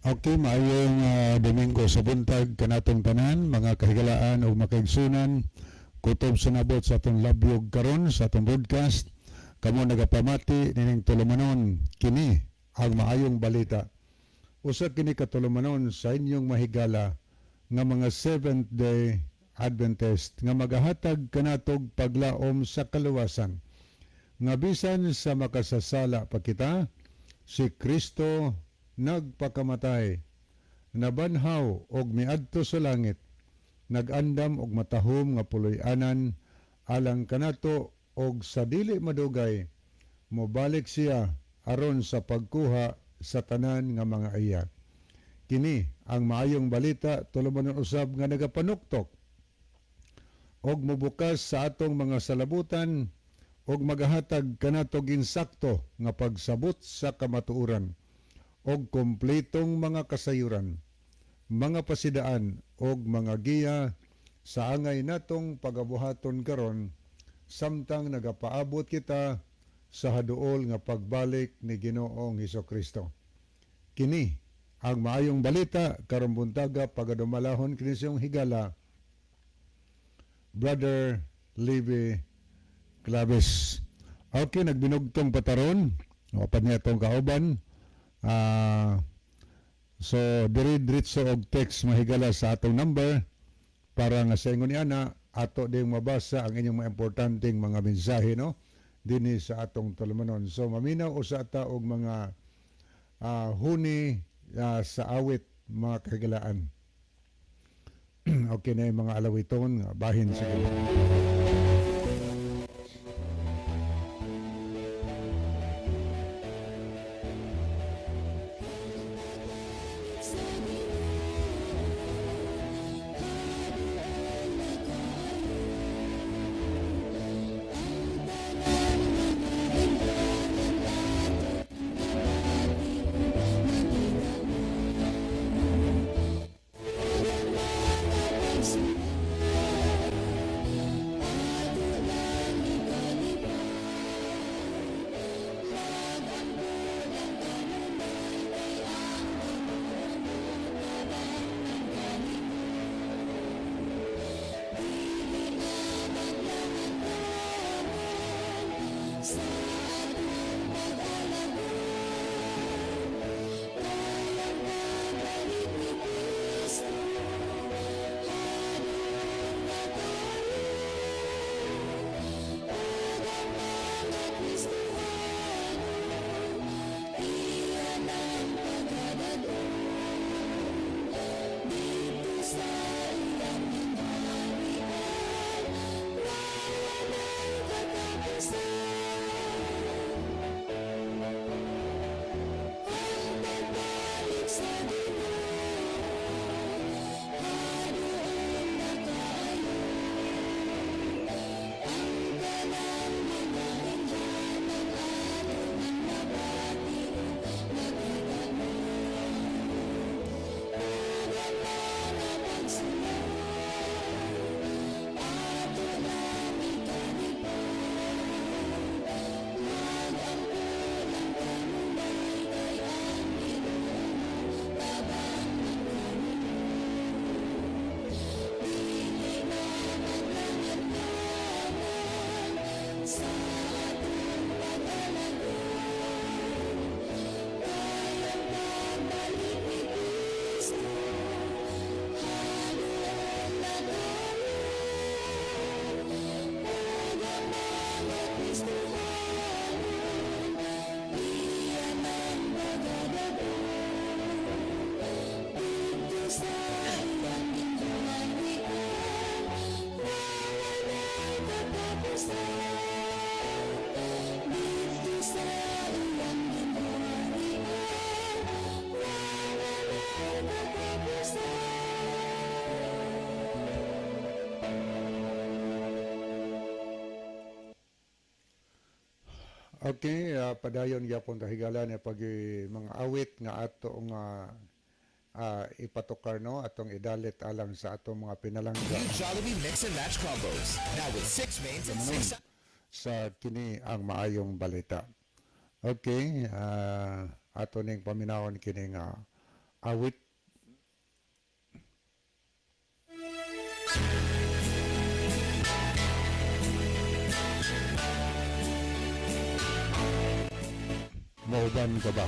Okay, maayong Domingo sa buntag kanatong tanan, mga kahigalaan o makaigsunan, kutob sa nabot sa atong labyog karon sa atong broadcast. Kamo nagapamati nining tulumanon kini ang maayong balita. Usa kini katulumanon sa inyong mahigala nga mga Seventh Day Adventist nga magahatag kanatog paglaom sa kaluwasan. Nga bisan sa makasasala pa kita, si Kristo nagpakamatay, nabanhaw og miadto sa langit, nagandam og matahom nga puloy-anan alang kanato og sa dili madugay mobalik siya aron sa pagkuha sa tanan nga mga iya. Kini ang maayong balita tulumanon usab nga nagapanuktok og mobukas sa atong mga salabutan og magahatag kanatog insakto nga pagsabot sa kamatuoran og kompletong mga kasayuran, mga pasidaan og mga giya sa angay natong pagabuhaton karon samtang nagapaabot kita sa haduol nga pagbalik ni Ginoong Hesukristo. Kini ang maayong balita karon buntaga pagadumalahon kini siyang higala, Brother Levi Claves. Okay, nagbinugtong pataron. Wapan niya itong kauban. So, diri-diritso og text mahigala sa atong number para nga sa ingon niana ato ding mabasa ang inyong mga importanteng mga mensahe, no? Dinhi sa atong tulumanon. So, maminaw usa ta og mga huni sa awit mga kahigalaan. Okay na yung mga alawiton, bahin siguro. Okay, padayon gyapon kahigala ni pag mga awit nga ato nga ipatukar, no, atong idalit alang sa atong mga pinalangga. New Jollibee Mix and Match combos. Now with 6 mains and 6 Sa kini ang maayong balita. Okay, ato ning paminawon kini nga awit. Mauban ka ba?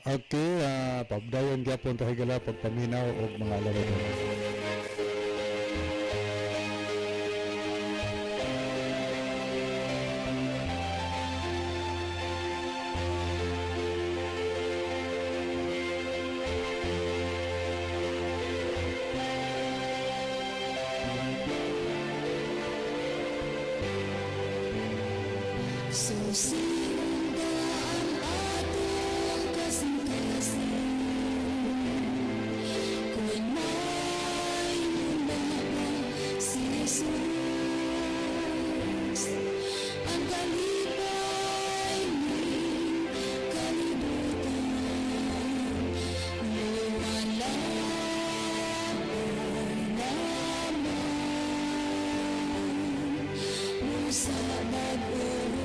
Okay, pabdayon gyapon ta higala pagpaminaw og mga laro. Susinda ang atong kasing-kasing, kung may unang si Jesus. Ang kalipay ni kalibutan, lumalabon naman mo sa bagong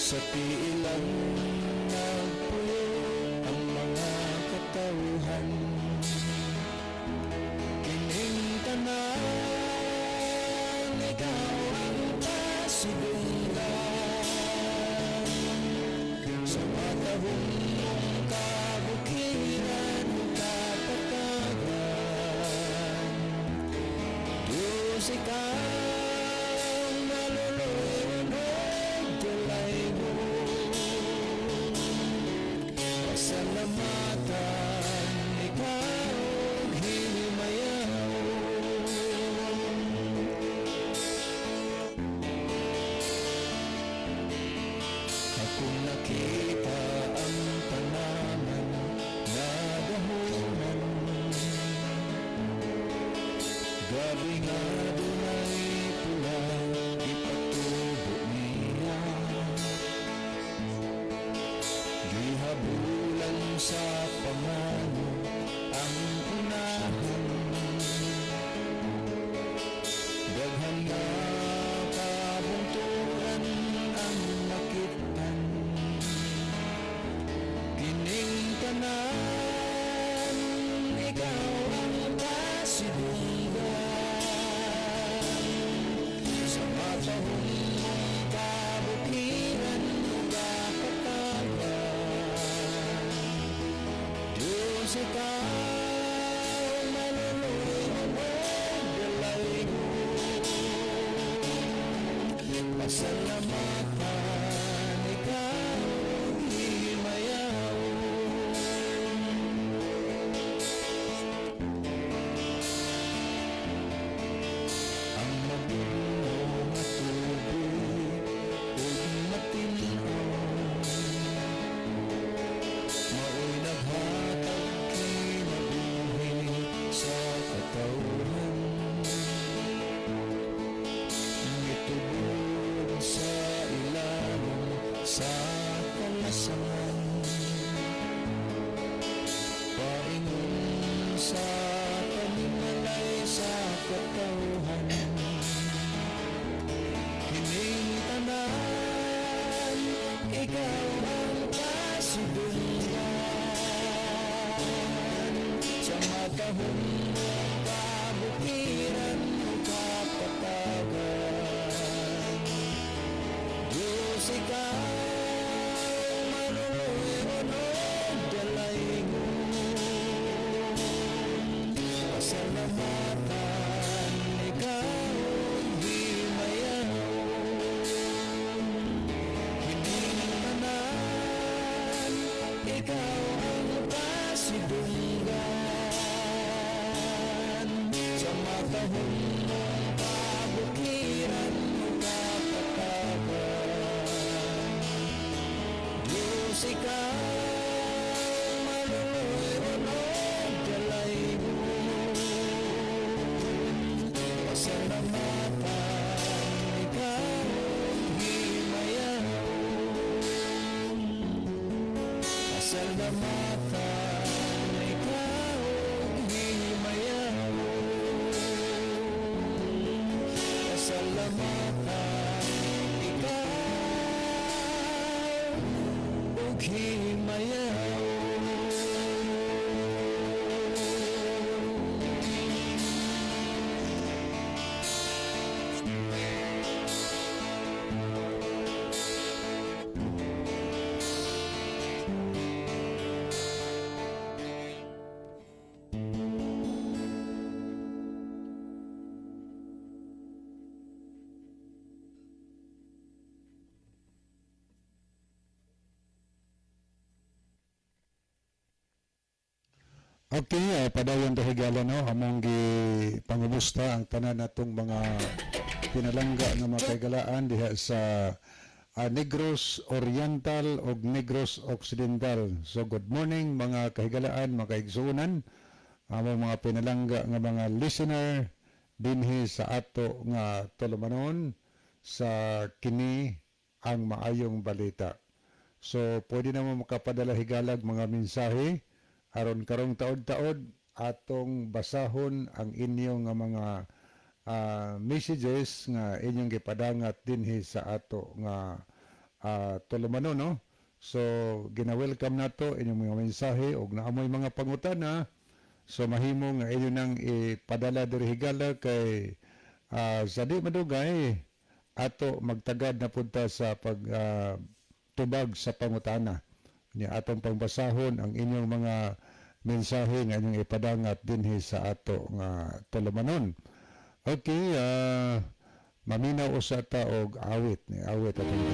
Sa piilang nagpuyo ang mga katauhan, kining tanan ikaw ang kasidunggan. Sa matahong mong kabukiran kapatagan, Diyos ikaw maluluyon o tulay mo. Pasalamatan ikaw hinimayaw. Akong nakita ang tanaman na dahunan, gabi nga dunay pula ipatubo niya. Gihabulan sa pamano ang unahan, daghan nga kabunturan ang nakitan. Kining tanan ikaw ang kasidunggan. Sa matahong mong kabukiran o kapatagan, Diyos ikaw maluluyon o dalay mo. Pasalamatan ikaw himayaw. Ang mabuno nga tubig ug matinaw, mao'y naghatag kinabuhi sa katawhan. Mitubod sa ilalim sa kalasangan, paingon sa panimalay sa katawhan. Hining tanan ikaw ang kasidunggan. Sa matahong mong kabukiran o kapatagan, Diyos ikaw maluluyon o dalay mo. Pasalamatan ikaw himayaw. Hining tanan ikaw ang kasidunggan. Sa matahong mong kabukiran o kapatagan, Diyos ikaw maluluyon o dalay mo. Pasalamatan ikaw himayaw. Pasalamatan ikaw himayaw. Pasalamatan ikaw ug himayaw. Okay, padayon to higala no among gi pangumusta ang tanan natong mga pinalangga nga mga kaigalaan diha sa Negros Oriental ug Negros Occidental. So good morning mga kahigalaan, mga kaigsuonan, among mga pinalangga nga mga listener dinhi sa ato nga tulumanon sa kini ang maayong balita. So pwede naman makapadala higalag mga mensahe aron karong taod-taod atong basahon ang inyong nga mga messages nga inyong gipadangat dinhi sa ato nga Tolomano, no? So gina-welcome nato inyong mga mensahe ug naamoy mga pangutana. So mahimo nga inyo nang ipadala diri higala kay sa di madugay ato magtagad na punta sa pag tubag sa pangutana. Ni atong pangbasahon ang inyong mga mensahe nga inyong ipadangat dinhi sa ato nga tulumanon. Okay, maminaw usa ta og awit ni awit atong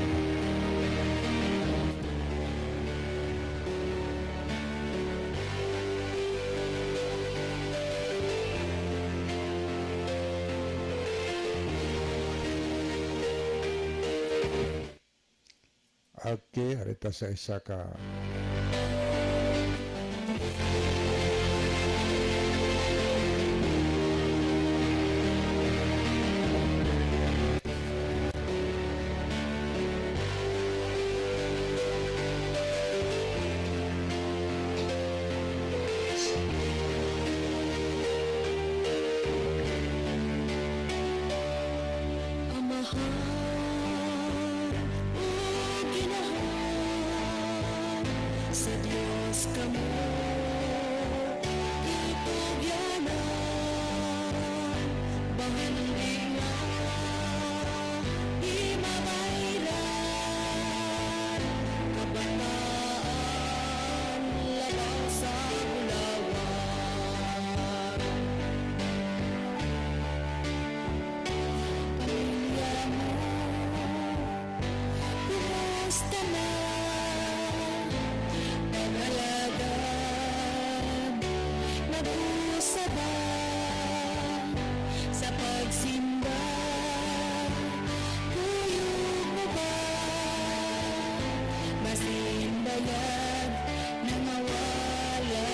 Okay, arita sa isa ka. Amahan o ginahal sa Diyos kamo itugyanan bangalingan imabayran kabataan labaw sa bulawan pamilya mo kumusta na pag-alagad nag-usa ba sa pagsimba tuyog mo ba masimbayan na mawala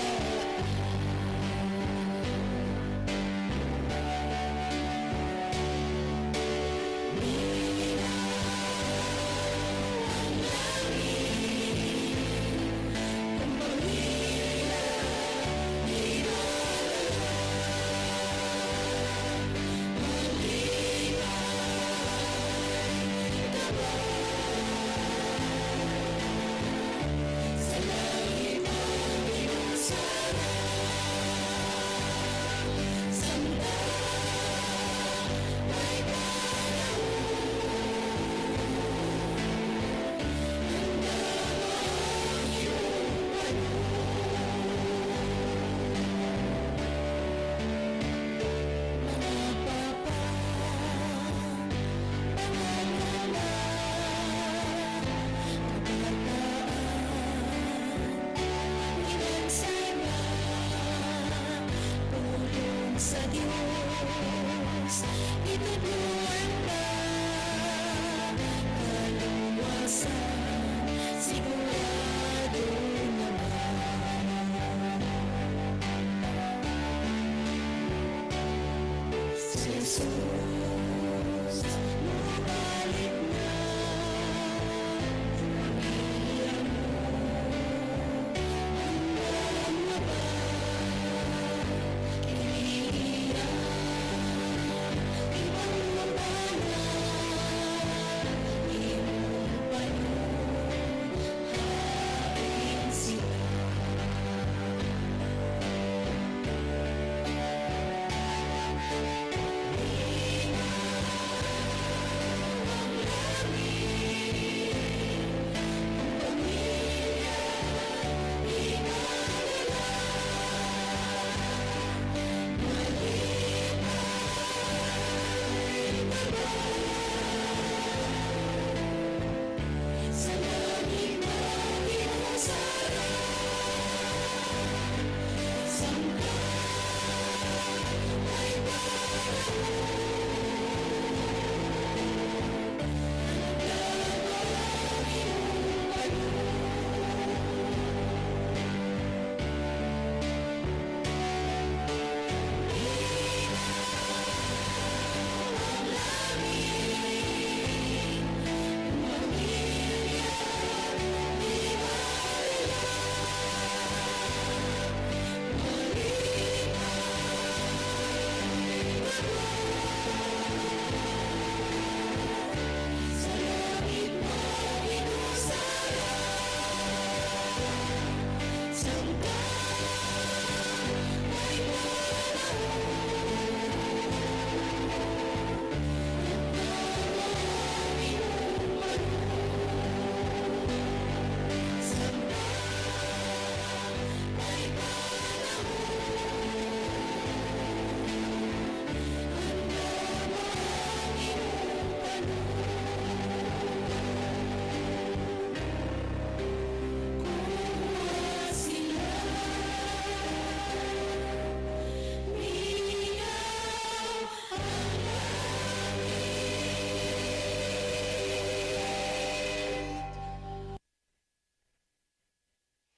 sa Diyos itutuan ka kaluwasan sigurado naman si Jesus bumalik na pamilya mo hanggang na ba Sila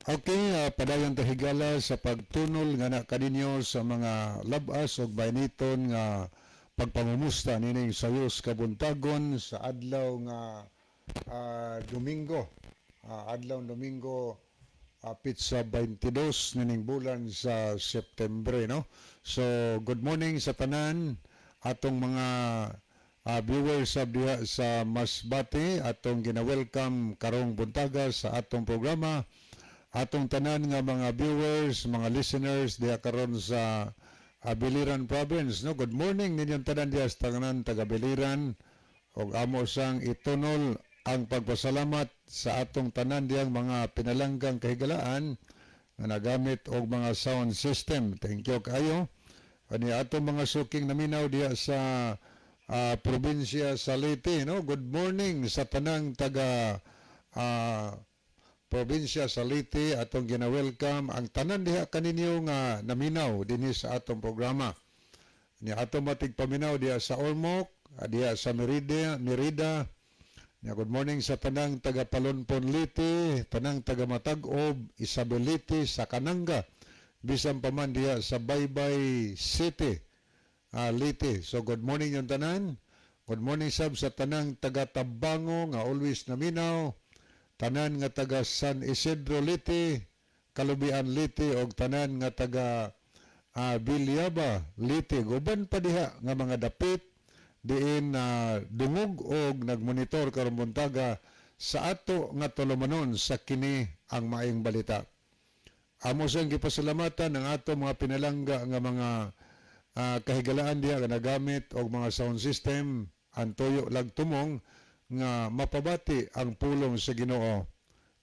Okay, padayon ta higala sa pagtunol nga na kaninyo sa mga labas ug bayniton nga pagpangumusta nining sayos kabuntagon sa adlaw nga Domingo. Adlaw Domingo pitsa 22 nining bulan sa September, no? So, good morning sa tanan atong mga viewers sa diha sa Masbate, atong gina-welcome karong buntaga sa atong programa. Atong tanan nga mga viewers, mga listeners diha karon sa Biliran Province, no? Good morning ninyong tanan diha sa tanan taga Biliran, ug amo sang itunol ang pagpasalamat sa atong tanan diyang mga pinalanggang kahigalaan nga nagamit og mga sound system. Thank you kayo. Ani atong mga suking naminaw diha sa probinsya sa Leyte, no? Good morning sa tanang taga probinsya sa Leyte, atong gina-welcome ang tanan diha kaninyo nga naminaw dinhi sa atong programa. Ni atong matig paminaw diha sa Ormoc, diha sa Merida. Good morning sa tanang taga Palonpon Leyte, tanang taga Matag-Ob, Isabel Leyte, sa Kananga, bisan pa man diha sa Baybay City, Leyte. So good morning yung tanan. Good morning sab sa tanang taga Tabango nga always naminaw, tanan nga taga San Isidro Leyte, Kalubian Leyte, og tanan nga taga Bilyaba Leyte. Guban pa diha nga mga dapit diin dungog og nagmonitor karong buntaga sa ato nga tulumanon sa kini ang maayong balita. Amo sang gipasalamatan ang ato mga pinalangga nga mga kahigalaan diha nga nagamit og mga sound system, ang tuyo lag tumong nga mapabati ang pulong sa Ginoo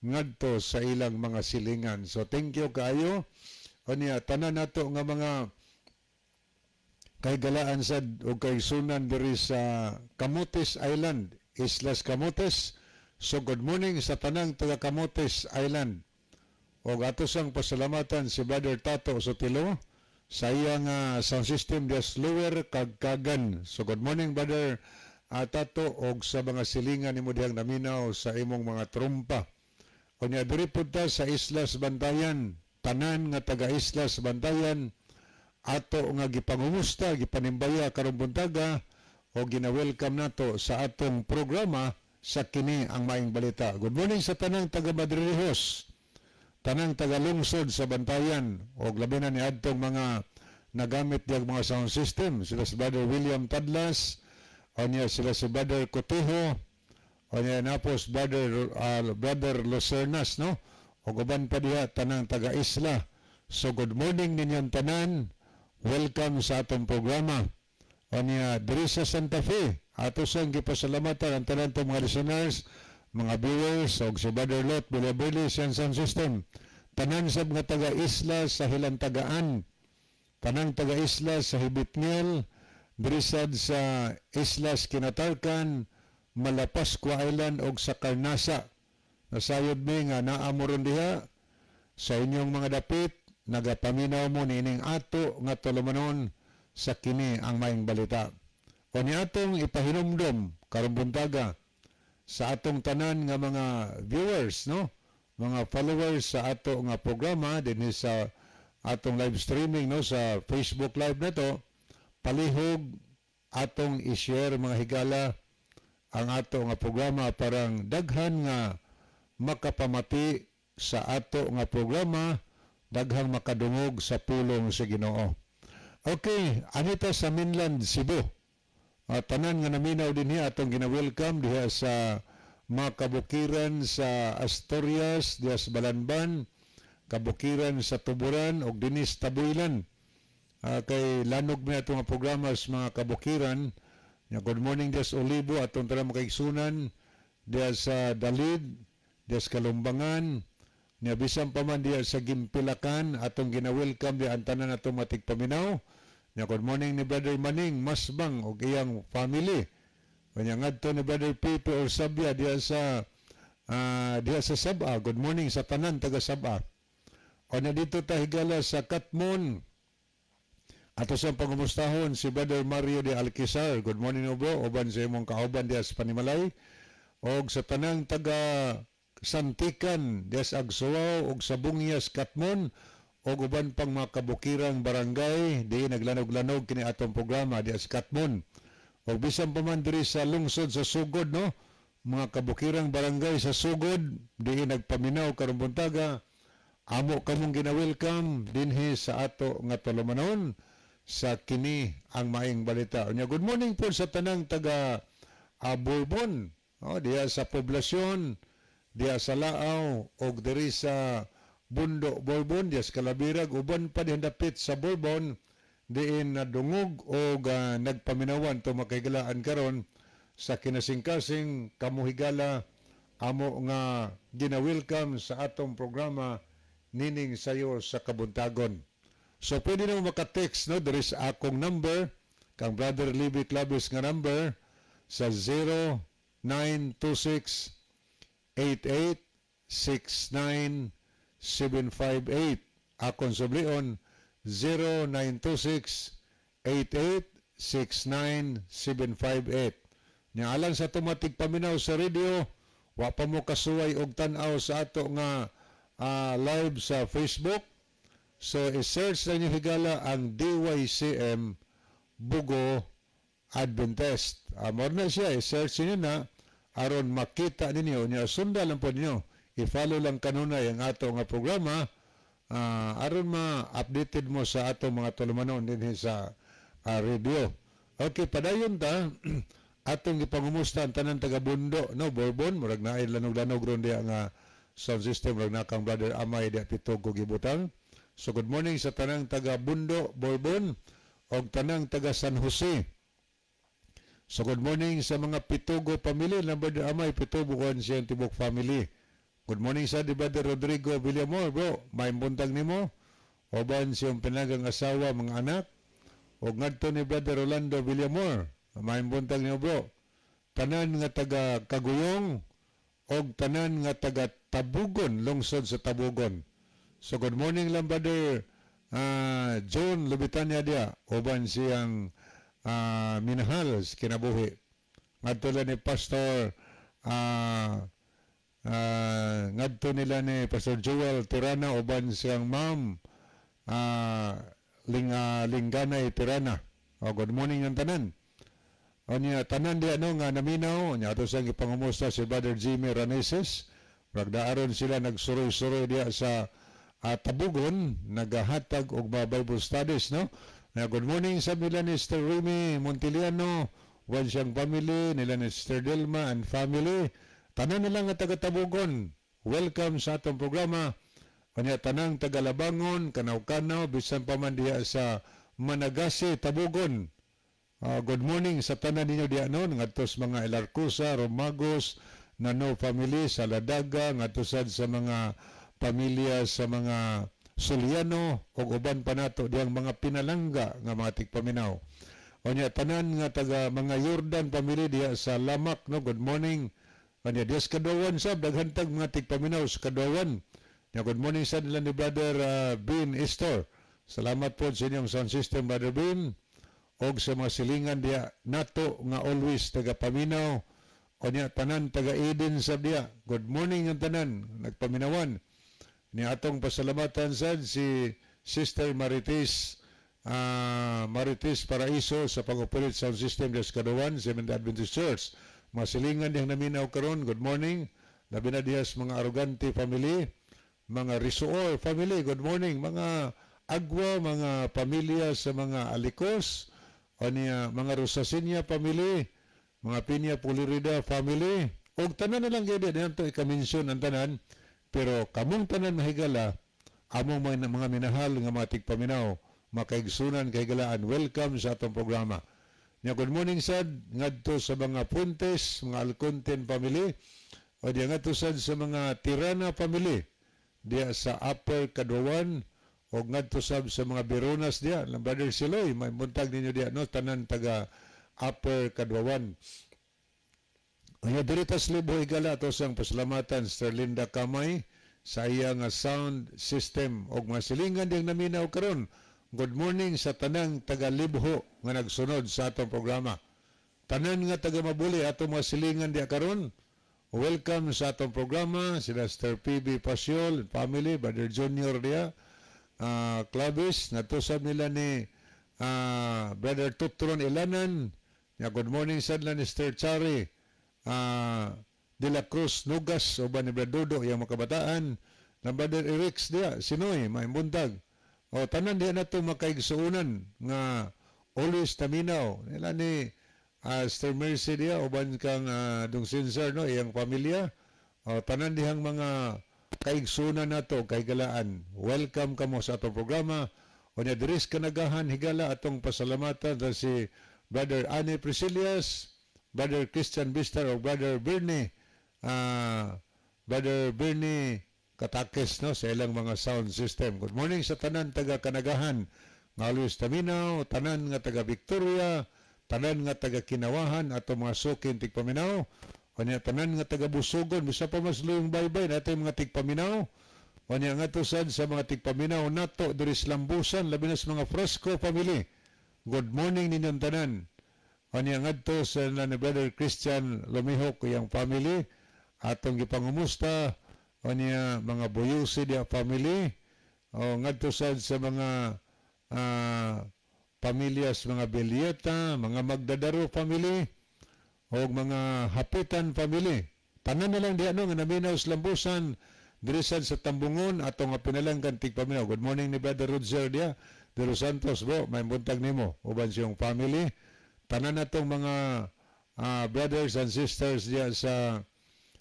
ngadto sa ilang mga silingan. So thank you kaayo. Unya tanan nato nga mga kahigalaan sad og kaigsunan diri sa Camotes Island, Islas Camotes. So good morning sa tanang taga Camotes Island. Og ato sang pasalamatan si Brother Tato Sotilo sa iyang sound system diya slower kagkagan. So good morning Brother Tato, og sa mga silingan nimo diyang naminaw sa imong mga trumpa. Unya diri pud ta sa Islas Bantayan, tanan nga taga Islas Bantayan, ato nga gipangumusta, gipanimbaya karong buntaga o gina-welcome nato sa atong programa sa kini ang maayong balita. Good morning sa tanang taga Madrilhos, tanang taga lungsod sa Bantayan, o labi na ni adtong mga nagamit diyang mga sound system. Sila si Brother William Tadlas, o niya sila si Brother Cotejo, o niya napos Brother Lucernas, no? O guban pa diha tanang taga Isla. So good morning ninyong tanan. Welcome sa atong programa. O niya diri sa Santa Fe, ato sang gipasalamatan ang tanan tong mga listeners, mga viewers, og si Brother Lot Bilabili sa sound system. Tanan sab nga taga Isla sa Hilantagaan, tanang taga Isla sa Hibitngel, Brisad sa Islas Kinatarkan, Malapascua Island og sa Carnasa. Nasayod mi nga naamoron diha sa inyong mga dapit, nagapaminaw mo nining ato nga tulumanon sa kini ang maayong balita. O ni atong ipahinumdom karong buntaga sa atong tanan nga mga viewers, no? Mga followers sa ato nga programa dinhi sa atong live streaming, no, sa Facebook Live nato. Palihog atong i-share mga higala ang ato nga programa parang daghan nga makapamati sa ato nga programa, daghang makadungog sa pulong sa Ginoo. Okay, anita sa mainland Cebu. Tanan nga naminaw dinhi atong gina-welcome diha sa mga kabukiran sa Asturias, diha sa Balanban, kabukiran sa Tuburan ug dinhi sa Tabuilan. Kay lanog mi atong programa sa mga kabukiran. Good morning diya sa Olivo, atong tara makaigsunan diya sa Dalid, diya sa Kalumbangan, niya bisan pa man diya sa Gimpilakan, atong gina-welcome diya ang tanan atong matigpaminaw. Good morning ni Brother Maning Masbang og iyang family. Kanya ngadto ni Brother Pepe Orsabia diya sa Sabah. Good morning sa tanan taga Sabah. O na dito ta higala sa Katmon. Ato sa pangumustahon si Brother Mario de Alquizar. Good morning, bro. Oban sa imong kauban diya sa Panimalay. O sa tanang taga Santikan, diya sa Agsuaw ug sa Bungyas, Katmon o uban pang mga kabukirang barangay di naglanog-lanog kini atong programa diya sa Katmon. O bisan pa man diri sa lungsod sa Sugod, no? Mga kabukirang barangay sa Sugod di nagpaminaw karong buntaga, amo kamong gina-welcome dinhi sa ato nga tulumanon sa kini ang maing balita. Unya, good morning po sa tanang taga Bourbon, diya sa poblasyon, diya sa Laaw o diri sa Bundo Bourbon, diya sa Calabirag, uban pa din dapit sa Bourbon, diin nadungog o nagpaminawan to makahigalaan karon sa kinasing-kasing kamuhigala amo nga gina-welcome sa atong programa nining sayo sa kabuntagon. So pwede na maka-text, no? There is akong number, kang Brother Libby Clavis nga number sa 0926-8869-758. Akong sublion 0926-8869-758. Nya alang sa tumatig paminaw sa radio, wa pa mo kasuway og tan-aw sa ato nga live sa Facebook. So i-search na niyo higala ang DYCM Bugo Adventist. More na siya, i-search niyo na aron makita ninyo niya, sundan lang po ninyo, i-follow lang kanunay ang ato nga programa aron ma-updated mo sa ato mga tulumanon din sa radio. Okay, padayon ta atong ipangumusta ang tanan taga Bundo, no? Bourbon, murag na ay lanog-lanog ron diya nga sound system, murag na kang Brother Amay diya pitog ko gibutang. So good morning sa tanang taga Bundo, Bourbon o tanang taga San Jose. So good morning sa mga Pitugo family, na Brother Amay Pitubukan siyang tibok family. Good morning sa di Brother Rodrigo Villamor, bro. May buntag nimo. Oban siyang pinagang asawa, mga anak. O ngadto ni Brother Rolando Villamor. May buntag nimo, bro. Tanan nga taga Kaguyong o tanan nga taga Tabugon, lungsod sa Tabugon. So good morning lang Brother John Lubitanya dia. Oban siyang minahal kinabuhi. Ngadto ni Pastor ngadto nila ni Pastor Joel Tirana uban siyang ma'am Lingganay Tirana. Good morning ang tanan. Onya tanan di ano nga naminaw nya ato sang ipangumusta si Brother Jimmy Raneses. Ragdaaron sila nagsuroy-suroy diya sa Tabugon, nagahatag og mga Bible studies, no? Good morning sa nila ni Sister Remy Montiliano, wan siyang family, nila ni Sister Delma and family. Tanan nila nga taga Tabugon. Welcome sa atong programa. Kanya tanang taga Labangon, Kanaw-Kanaw, bisan pa man diya sa Managasi, Tabugon. Good morning sa tanan ninyo diya noon, ngadtos mga Elarcusa, Romagos, Nano family sa Ladaga, ngadtosad sa mga pamilya sa mga Suliano o uban pa nato diyang mga pinalangga nga mga tigpaminaw. Onya tanan nga taga mga Jordan family diya sa Lamak, no? Good morning. Kanya diya sa Kadawan sab daghantag mga tigpaminaw sa Kadawan. Good morning sa nila ni Brother Bean Estor. Salamat po sa inyong sound system, Brother Bean. Og sa mga silingan diya nato nga always taga paminaw. Onya tanan taga Eden sab diya. Good morning ang tanan nagpaminawan. Ni atong pasalamatan sad si Sister Marites Paraiso sa pag-operate sound system sa Kadawan, Seventh Adventist Church. Masilingan diyang naminaw karon. Good morning. Labi na diyas mga Arugante family, mga Risuor family. Good morning. Mga Agwa, mga pamilya sa mga Alikos, o niya, mga Rosasinya family, mga Pinya Pulirida family. O tanan na lang gaya din ito ikaminsyon ang tanan. Pero kamong tanan mahigala, among mga minahal nga mga tigpaminaw, makaigsunan kahigalaan. Welcome sa atong programa. Good morning sad, ngadto sa mga Puntes, mga Alconten family, o diya ngadto sad sa mga Tirana family, diya sa Upper Kadawan, o ngadto sad sa mga Beronas diya, ng Brother Siloy, may buntag ninyo diya, no? Tanan taga Upper Kadawan. Ang diritas libo higala to sang pasalamatan Sister Linda Kamay sa iya nga sound system og masilingan diyang naminaw karon. Good morning sa tanang taga Libho nga nagsunod sa atong programa. Tanan nga taga Mabuli atong masilingan diya karon welcome sa atong programa sila Sir PB Pasiol and family, Brother Junior dia, Clavis, natusab nila ni Brother Tutron Ilanan, good morning sa ni Sir Chari, De La Cruz Nugas, uban ni Brother Dodo, yung mga kabataan, na Brother Erix dia, Sinoy, may buntag. O tanan diya na ito makaigsuunan nga always taminaw. Nila ni Sir Mercy diya, uban kang dung sincere no, iyang pamilya. O tanan dihang mga kaigsuunan na ito, kaigalaan. Welcome kamo sa atong programa. O niya diris kanagahan, higala atong pasalamatan sa si Brother Annie Priscillas, Brother Christian Bistar o Brother Bernie, Brother Bernie Katakis no, sa ilang mga sound system. Good morning sa tanan taga Kanagahan, nga Luis Taminaw, tanan nga taga Victoria, tanan nga taga Kinawahan, ato mga sukin tigpaminaw, o niya tanan nga taga Busogon, bisa pa mas luyong baybay nato mga tigpaminaw, o niya nga to sad sa mga tigpaminaw nato, diris lambusan, labi na sa mga Fresco family. Good morning ninyong tanan. O niya nga to sa ni Brother Christian Lumihok, iyang family, atong gipangumusta, o niya mga Buyusi dia family, o ngadto sad sa mga pamilyas, mga Belieta, mga Magdadaro family, o mga Hapitan family. Tanan na lang diya no, nga naminaw sa Lambusan, dirisan sa Tambungon, ato nga pinalanggan tigpaminaw. Good morning ni Brother Roger dia, de Los Santos, bro, may buntag nimo, uban siyang family. Tanan na tong mga brothers and sisters diya sa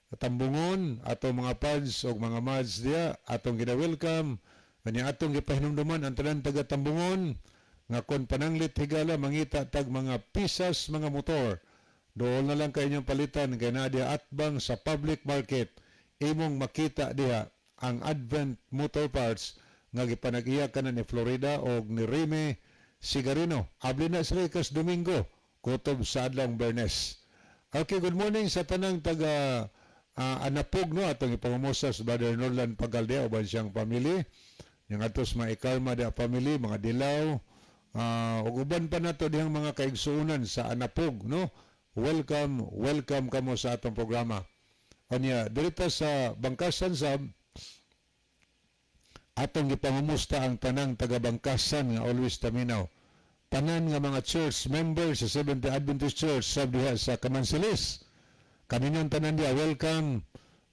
Tambungon, atong mga pads o mga mads diya, atong gina-welcome, kanya atong gipahinumduman ang tanan taga Tambungon, nga kon pananglit higala, mangita tag mga pisas, mga motor, doon na lang kayo inyong palitan, kaya na diya atbang sa public market, imong makita diya ang Advent Motor Parts, nga gipanag-iyakan na ni Florida o ni Rime Sigarino. Abli na sa Rikas Domingo, kutob sa Adlang Bernes. Okay, good morning sa tanang taga Anapog no, atong ipangumusas Brother Norland Pagaldea uban siyang family, yung atos mga Ikarma dia family, mga Dilaw, ug uban pa nato dihang mga kaigsuunan sa Anapog no. Welcome kamo sa atong programa. Anya dirita sa Bangkasan sab, atong gipangumusta ang tanang taga Bangkasan nga always taminaw. Tanan nga mga church members sa Seventh-day Adventist Church sab diha sa Kamansilis. Kaninyong tanan dia, welcome.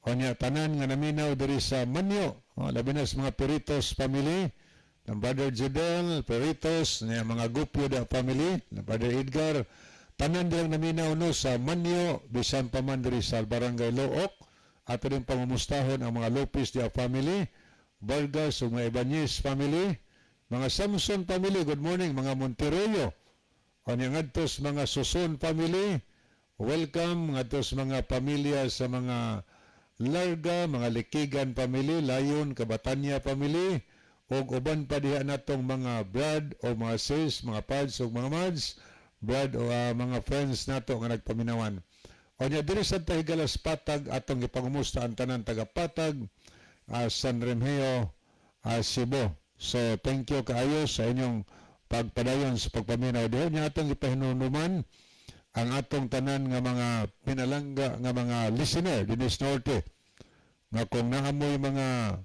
O niya, tanan nga naminaw diri sa Manyo. Labi na sa mga Peritos family, ng Brother Jedel, Peritos, niya mga Gupyo da family, ng Brother Edgar. Tanan dia naminaw no sa Manyo, bisan pa man diri sa Barangay Look. Ato rin pangumustahon ang mga Lopez dia family, Vargas o mga Ibanez family, mga Samson family, good morning, mga Monteroyo. O niya ngadtos mga Suson family, welcome nga tos mga pamilya sa mga Larga, mga Likigan family, Layon, Kabatanya family, o uban pa diha natong mga Brad o mga sis, mga pads o mga mads, Brad o mga friends nato nga nagpaminawan. O niya diri sa Tahigalas Patag, atong gipangumusta ang tanan taga Patag, San Remigio, Cebu. So thank you kaayo sa inyong pagpadayon sa pagpaminaw diha. Niya atong gipahinunuman ang atong tanan nga mga pinalangga nga mga listener dinis norte nga kung naamoy mga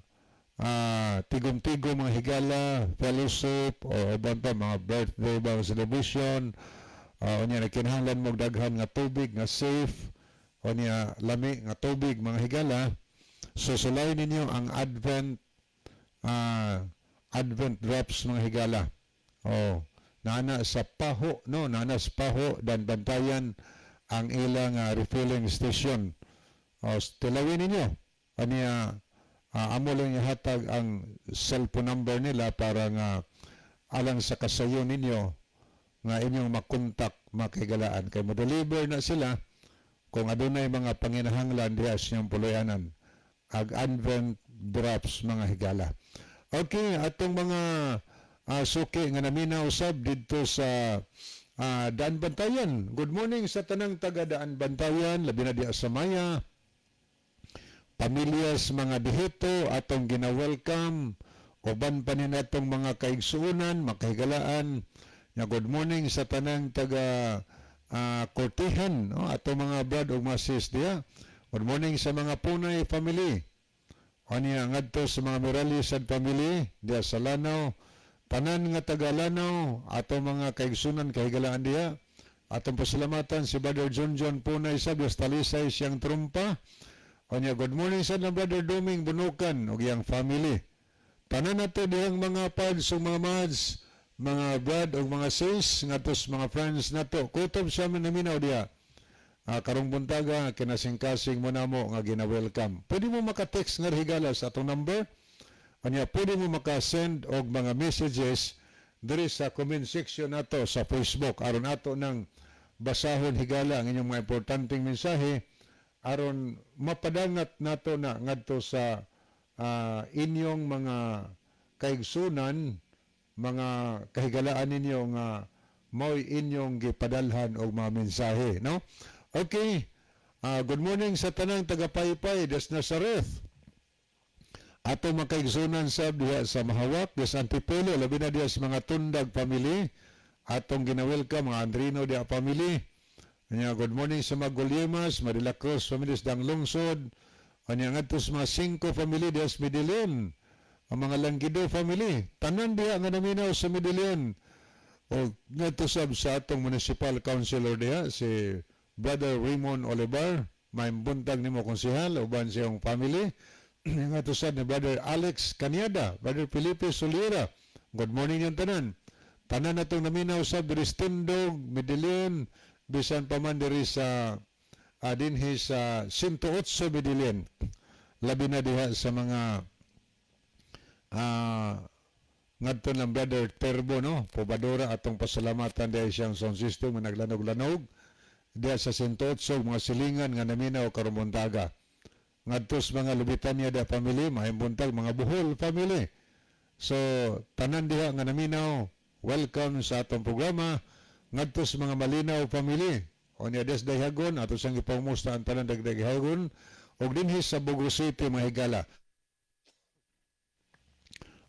tigom-tigom mga higala, fellowship o iban pa mga birthday ba celebration, o niya nakinahanglan mo daghan nga tubig nga safe, o niya lami nga tubig mga higala, susulay ninyo ang Advent drops mga higala. Nana sa paho no, nana sa paho dan bantayan ang ilang refilling station. Tilawin ninyo aniya, amo lang ihatag ang cellphone number nila para nga alang sa kasayo ninyo nga inyong makontak makigalaan kay mo deliver na sila kung adunay mga panginahanglan diha sa inyong puluyanan ag Advent drops mga higala. Okay, atong mga suki nga naminaw usab dito sa Daan Bantayan. Good morning sa tanang taga Daan Bantayan, labi na diha sa Maya. Pamilyas mga dihito atong gina-welcome. Uban pa ni natong mga kaigsuunan, makahigalaan. Good morning sa tanang taga Kortihan, no? Atong mga brad o mga sis diha. Good morning sa mga Punay family. O niya ngadto sa mga Mirali sad family diya sa Lanao. Tanan nga taga Lanao ato mga kaigsunan kahigalaan diha. Atong pasalamatan si Brother John Punay sa Talisay siyang trumpa. O niya good morning sa Brother Doming Bunukan ug iyang family. Tanan nato dihang mga pads ug mga mads, mga brad ug mga sis ngadto sa mga friends nato. Kutob sa amin naminaw diha. Karong buntaga kinasing-kasing mo namo nga gina-welcome. Pwede mo maka-text nga higala sa atong number. Anya pwede mo maka-send og mga messages diri sa comment section nato sa Facebook aron ato nang basahon higala ang inyong mga importanteng mensahe aron mapadangat nato na ngadto sa inyong mga kaigsunan, mga kahigalaan ninyo nga mo'y inyong gipadalhan og mga mensahe, no? Okay. Good morning sa tanang taga-Paypay des Nazareth. Ato mga kaigsunan sab diha sa Mahawak, des Antipolo, labi na diha sa mga Tundag family. Atong gina-welcome mga Andrino diha family. Anya good morning sa mga Gulyemas, Marila Cruz family sa Dang Lungsod. Anya ngadto sa mga 5 family diha sa Medellin. Ang mga Langgido family, tanan diha nga naminaw sa Medellin. O ngadto sab sa atong municipal councilor diha si Brother Raymond Olivar, may buntag nimo konsehal uban sa iyong family. Ngadto sad ni Brother Alex Caniada, Brother Felipe Solera. Good morning yung tanan. Tanan natong naminaw sa Tindog, Medellin, bisan pa man diri sa dinhi sa 108 Medellin. Labi na diha sa mga ngadto ng Brother Terbo, no? Pobadora atong pasalamatan diha siyang sound system nga naglanog-lanog diha sa 108 mga silingan nga naminaw karong buntaga. Ngadto sa mga lubitan niya diha family, mahimuntag mga Buhol family. So tanan diha nga naminaw, welcome sa atong programa. Ngadto sa mga Malinaw family, o niya des dahihagon ato sang ipangumusta ang tanan dagdagihagon og dinhi sa Bogo City mga higala.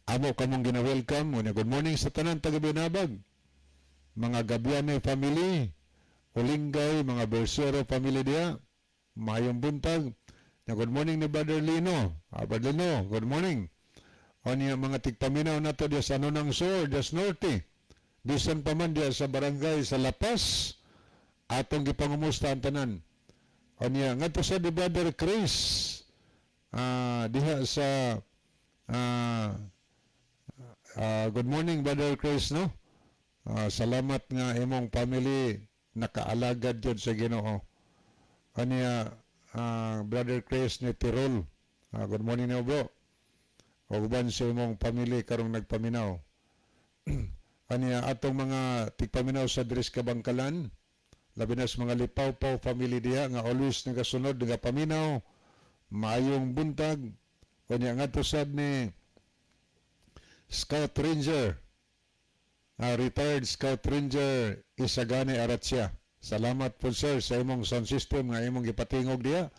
Amo kamong gina-welcome. Good morning sa tanan taga Binabag. Mga Gabiane family, Ulingay, mga Bersero family diha. Mayong buntag. Good morning ni Brother Lino. Brother Lino, good morning. O niya mga tigpaminaw na to diya sa Nonang Sur, diya sa Norte. Bisan pa man diya sa barangay sa Lapas. Atong gipangumusta ang tanan. O niya, nga to sa di Brother Chris. Diha sa good morning Brother Chris, no? Salamat nga imong family nakaalagad yun sa Ginoo. Aniya Brother Chris ni Tirol. Good morning na bro. O uban sa imong family karong nagpaminaw. Aniya atong mga tigpaminaw sa Dris Kabangkalan. Labi na sa mga Lipaw-paw family diha nga always nagasunod nga paminaw. Maayong buntag. Aniya nga to sad ni Scout Ranger, retired Scout Ranger Isagane Aratsya. Salamat po sir sa imong sound system nga imong gipatingog diha.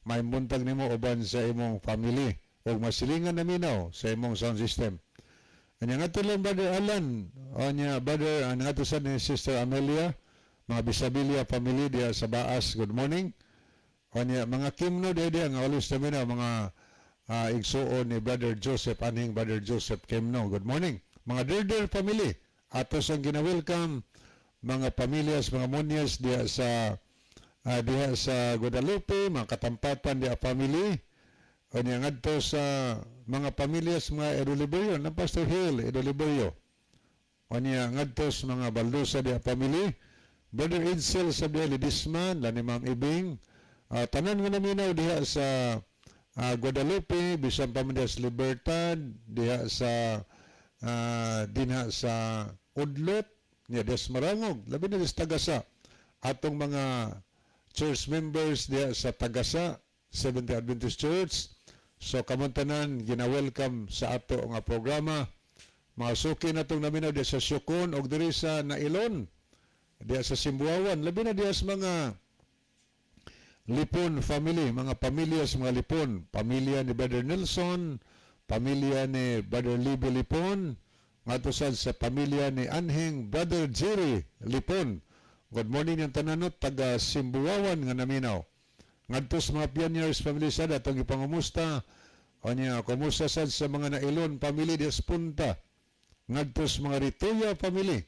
May buntag nimo uban sa imong family ug masilingan na minaw sa imong sound system. Anya nga lang Brother Alan, anya brother nga to sa ni Sister Amelia, mga Bisabilia family diha sa Baas. Good morning. Anya mga Kimno diha nga always na minaw mga igsuon ni Brother Joseph, aning Brother Joseph Kemno. Good morning. Mga Derder family, atos ang gina-welcome mga pamilyas, mga Munyas diha sa Guadalupe, mga Katampatan diha family. O niya ngadto sa mga pamilyas mga Edoliberio, na Pastor Hill, Edoliberio. O niya ngadto sa mga Baldusa diha family. Brother Edsel sa diha Lidisman, lani Ma'am Ibing. Tanan nga naminaw diha sa Guadalupe, bisan pa man sa Libertad, diha sa dinha sa Udlot, niya des Marangog, labi na des Tagasa. Atong mga church members diha sa Tagasa, Seventh-day Adventist Church. So kamuntanan, gina-welcome sa ato nga programa. Mga suki na itong naminaw diha sa Syukon o diri sa Nailon, diha sa Simbuawan, labi na diha sa mga Lipon family, mga pamilya sa mga Lipon. Pamilya ni Brother Nelson, pamilya ni Brother Libo Lipon, ngatusad sa pamilya ni Anheng Brother Jerry Lipon. Good morning yung tananot, taga Simbuawan nga naminaw. ngadto sa mga pioneers family sad atong ipangumusta o niya kumusta sad sa mga nailon family di punta ngadto sa mga Rituya family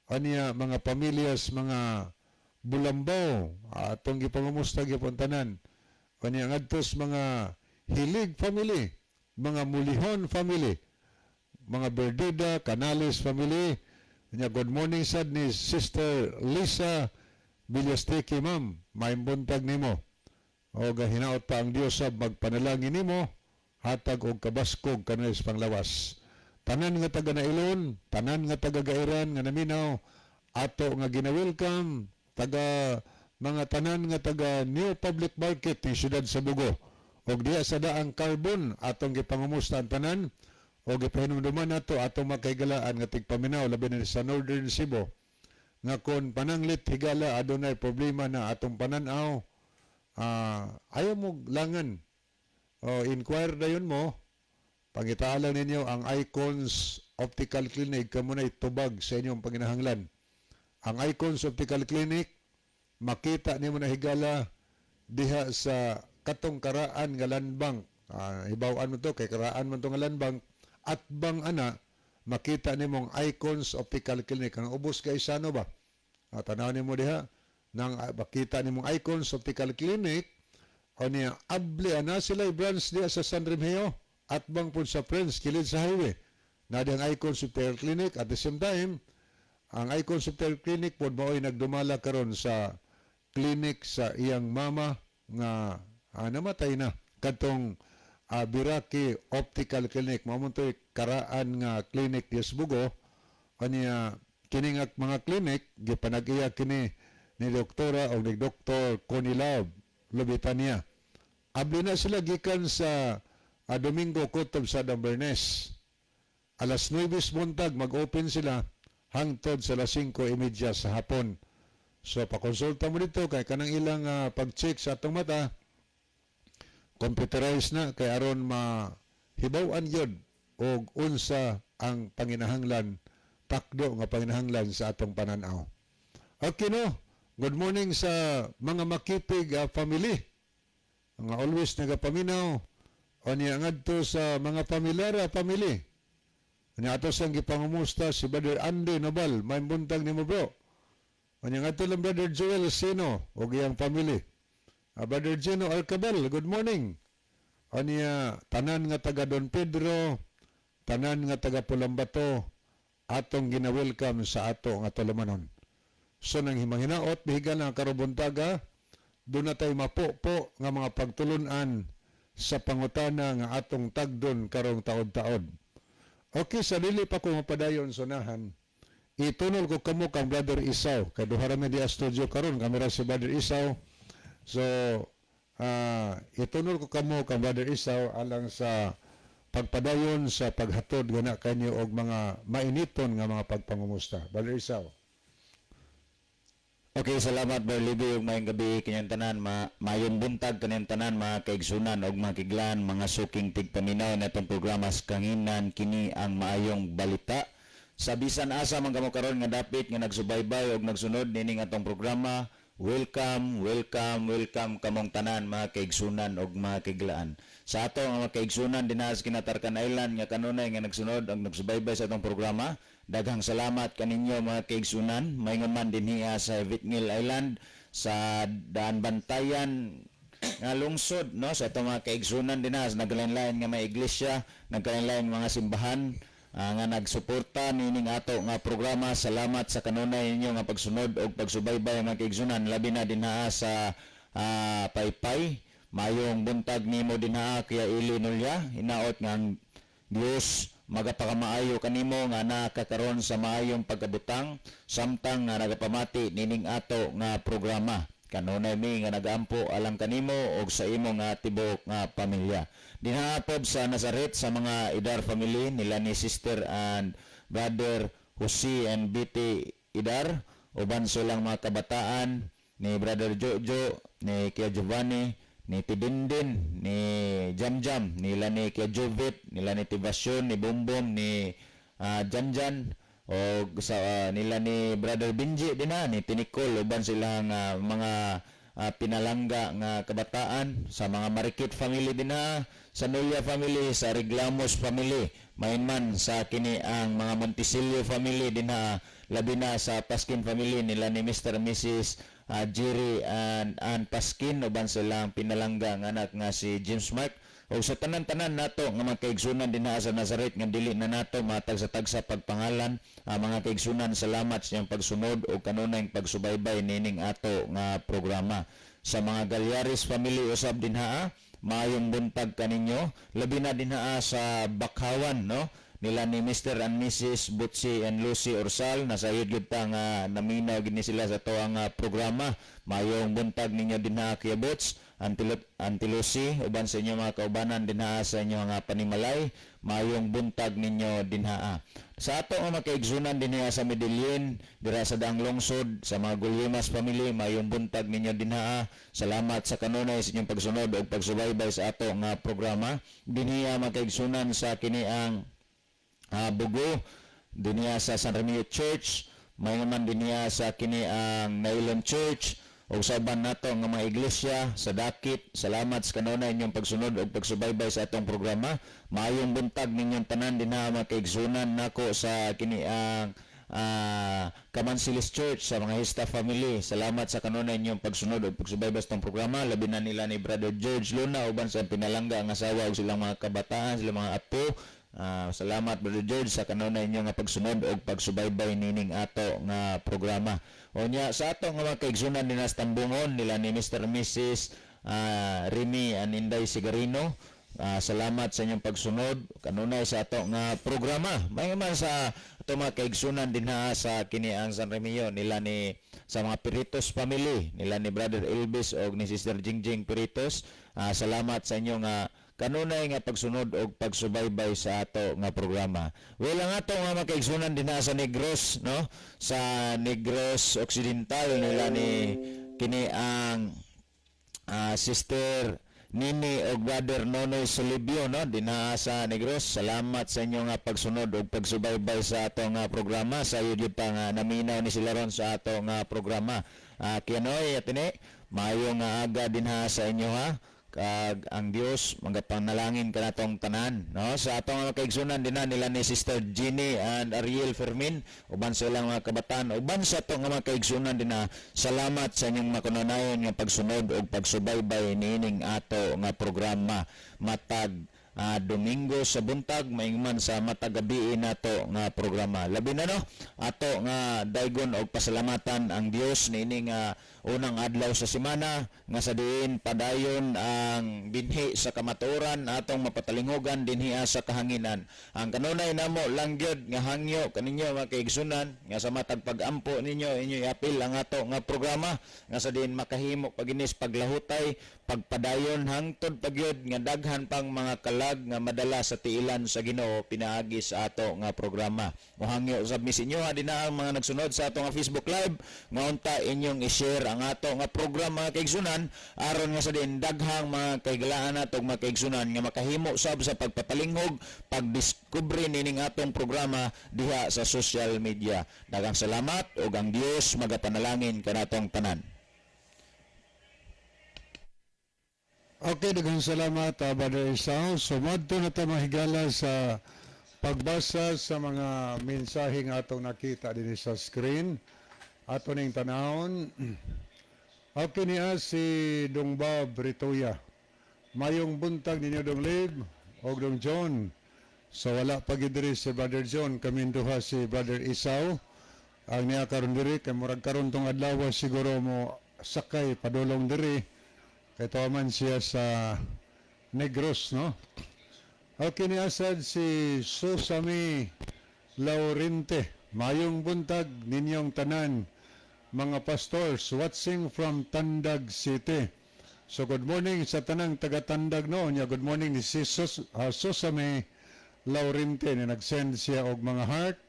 o niya mga pamilyas mga Bulambaw atong gipangumusta gyapon tanan o niya ngadto sa mga Hilig family mga Mulihon family mga Berdida Canales family niya good morning sad ni Sister Lisa Bilyastiki ma'am maimbuntag nimo o gahinaot pa ang Dios sa magpanalangin nimo hatag og kabaskog kanis panglawas tanan nga taga Nailon tanan nga taga Gairan nga naminaw ato nga gina-welcome taga mga tanan nga taga New Public Market ni siyudad sa Bugo og diha sa daang Carbon atong gipangumusta ang tanan o gipahinumduman nato atong makaigalaan nga tigpaminaw labi na sa Northern Cebu nga kon pananglit higala adunay problema na atong pananaw ayaw mo langan o inquire dayon mo pangitaalan ninyo ang Icons Optical Clinic kamo na itubag sa inyong panginahanglan ang Icons Optical Clinic makita nimo na higala diha sa katong karaan nga land bank hibaw-an mo to kay karaan man to nga land bank at bang ana makita nimong Icons Optical Clinic ang ubos kay sano ba tanaw nimo diha nang makita nimong Icons Optical Clinic o niya abli ana sila branch diha sa San Remigio at bang pud sa Friends kilid sa highway na dihang Icons Optical Clinic at the same time ang Icons Optical Clinic pod mao'y nagdumala karon sa clinic sa iyang mama nga namatay na kadtong Biraki Optical Clinic mamuntoy karaan nga clinic di Bugo aniya kini nga mga clinic gipanag-iya kini ni doktora o ni Dr. Conilab Lubitania abli na sila gikan sa Domingo Kutob sa Dambernes alas 9 buntag mag-open sila hangtod sa alas 5:30 sa hapon so pakonsulta mo dito kay kanang ilang pag-check sa atong mata computerized na kay aron mahibaw-an yun og unsa ang panginahanglan takdo nga panginahanglan sa atong pananaw. Okay no, good morning sa mga makipig family nga always nagapaminaw o niya ngadto sa mga pamilyara family niya ato sang gipangumusta si Brother Andy Nobal may buntag nimo bro o niya ngadto lang Brother Joel Sino o giyang family Brother Gino Alcabel, good morning. O niya, tanan nga taga Don Pedro, tanan nga taga Pulambato, atong gina-welcome sa ato nga tulumanon. So nang himanginaot, bihigan ang karubuntaga, doon na tayo mapo-po nga mga pagtulunan sa pangutana nga atong tagdon karong taod-taod. Okay, sa dili pa ko mapadayon sunahan, itunol ko kamo kang Brother Isaw, kay duhara media studio karon kamera si Brother Isaw. So, itunol ko kamo kang Brother Isaw alang sa pagpadayon sa paghatod gana kanyo og mga mainiton nga mga pagpangumusta. Brother Isaw. Okay, salamat Brother Libby ug maayong gabi kanyang tanan maayong buntag kanyang tanan mga kaigsunan ug mga kiglan mga suking tigpaminaw natong programa sa kanginan kini ang maayong balita sa bisan asa man kamo karon nga dapit nga nagsubaybay ug nagsunod nining atong programa. Welcome kamong tanan mga kaigsunan ug mga kiglaan. Sa ato ang mga kaigsunan dinha sa Kinatarkan Island nga kanunay nga nagsunod ang nagsubaybay sa atong programa. Daghang salamat kaninyo mga kaigsunan. Mayngon man dinhi sa Vitngil Island sa Daan Bantayan nga lungsod no sa atong mga kaigsunan dinha sa naglain-lain nga mga iglesia, naglain-lain mga simbahan. Nga nagsuporta nining ato nga programa. Salamat sa kanunay ninyo nga pagsunod o pagsubaybay mga kaigsunan labi na dinha sa Paypay. Mayong buntag nimo dinha kaya Ili Nulya hinaot nga ang Dios magapakamaayo kanimo nga nakakaron sa maayong pagkabutang samtang nga nagapamati nining ato nga programa. Kanunay mi nga nagampo alang kanimo og sa imo nga tibok nga pamilya. Dinhaapod sa Nazaret sa mga Idar family nila ni Sister and Brother Jose and Betty Idar uban silang mga kabataan ni Brother Jojo, ni Kia Giovanni, ni Tidindin, ni Jamjam, nila ni Kia Jovit, nila ni Tibasyon, ni Bumbom, ni Janjan o sa nila ni Brother Binji dinha ni Tinicol uban silang mga pinalangga nga kabataan, sa mga Marikit family dinha, sa Nolia family, sa Reglamos family, mainman sa kini ang mga Monticello family dinha, labi na sa Paskin family nila ni Mr. and Mrs. Jerry and Ann Paskin, uban silang pinalangga nga anak nga si James Mark. O sa tanan-tanan nato nga mga kaigsunan dinha sa Nazareth nga dili na nato matag sa tagsa pagpangalan, mga kaigsunan, salamat sa inyong pagsunod o kanunay pagsubaybay nining ato nga programa. Sa mga Galyaris family usab dinha, maayong buntag kaninyo, labi na dinha sa Bakhawan, no, nila ni Mr. and Mrs. Butsi and Lucy Orsal, nasayod gyud ta nga naminaw gini sila sa tuang programa. Mayong buntag ninyo dinha Kuya Buts, Auntie Lucy, uban sa inyo mga kaubanan dinha sa inyo nga panimalay, mayong buntag ninyo dinha. Sa ato nga makaigsunan dinha sa Medellin, dira sa Daang Lungsod, sa mga Gulyemas family, mayong buntag ninyo dinha. Salamat sa kanunay sa inyong pagsunod o pagsubaybay sa ato nga programa. Dinha makaigsunan sa kini ang Bugo, dinha sa San Remigio Church, may naman dinha sa kini ang Nailon Church, o sa uban nato nga mga iglesia sa Dakit. Salamat sa kanunay inyong pagsunod o pagsubaybay sa atong programa. Maayong buntag ninyong tanan dinha makaigsunan nako sa kini ang Kamansilis Church, sa mga Hista family. Salamat sa kanunay inyong pagsunod o pagsubaybay sa atong programa. Labi na nila ni Brother George Luna uban sa pinalangga ang asawa o silang mga kabataan, silang mga apo. Salamat Brother George sa kanunay inyo nga pagsunod o pagsubaybay nining ato nga programa. O nya sa ato nga mga kaigsunan din sa Tambungon nila ni Mr. and Mrs. Remy and Inday Sigarino. Salamat sa inyong pagsunod kanunay sa ato nga programa. May man sa ato mga kaigsunan din sa kini ang San Remigio nila ni sa mga Piritos family, nila ni Brother Elvis o ni Sister Jingjing Piritos. Salamat sa inyo nga kanunay nga pagsunod o pagsubaybay sa ato nga programa. Well, ang ato nga makaigsunan din sa Negros, no? Sa Negros Occidental nila ni kini ang Sister Nini o Brother Nonoy Solibio, no? Dinha sa Negros. Salamat sa inyo nga pagsunod o pagsubaybay sa ato nga programa. Sa iyo pa nga naminaw ni sila ron sa ato nga programa. Kianoy atine, maayong nga aga dinha sa inyo ha. Kag ang Dios magapanalangin kanatong tanan, no, sa atong mga kaigsunan dinha nila ni Sister Jenny and Ariel Fermin uban sa ilang mga kabataan uban sa atong mga kaigsunan dinha. Salamat sa inyong makununayon nga pagsunod o pagsubaybay niining ato nga programa matag Domingo sa buntag maingman sa matag gabi nato nga programa. Labi na no ato nga daygon og pasalamatan ang Dios niining unang adlaw sa semana nga sa diin padayon ang binhi sa kamatuoran atong mapatalingogan dinhi sa kahanginan. Ang kanunay namo lang gyud nga hangyo kaninyo mga kaigsunan nga sa matag pag-ampo ninyo inyo iapil ang ato nga programa nga sa diin makahimo paginis paglahutay pagpadayon hangtod pagyud nga daghan pang mga kalag nga madala sa tiilan sa Ginoo pinaagi sa ato nga programa. Mohangyo usab mi sa inyo dinha ang mga nagsunod sa ato nga Facebook Live nga unta inyong i-share ang ato nga programa kaigsunan aron nga sa din daghang mga kaigalaan nato mga kaigsunan nga makahimo sab sa pagpatalinghog pagdiskubre nining atong programa diha sa social media. Daghang salamat ug ang Dios magapanalangin kanatong tanan. Okay, daghang salamat Brother Isao. Sumadto na ta mahigala sa pagbasa sa mga mensahe nga atong nakita din sa screen. Ato ning tanawon. Okay niya si Dong Bob Ritoya. Mayong buntag ninyo Dong Lib o Dong John. So wala pa gid diri si Brother John, kami duha si Brother Isao. Ang niya karon diri kay murag karon tong adlaw siguro mo sakay padulong diri. Kay man siya sa Negros, no? Okay ni asad si Susami Laurente. Mayong buntag ninyong tanan, mga pastors watching from Tandag City. So good morning sa tanang taga-Tandag no. Good morning ni si Susami Laurente na nag-send siya og mga heart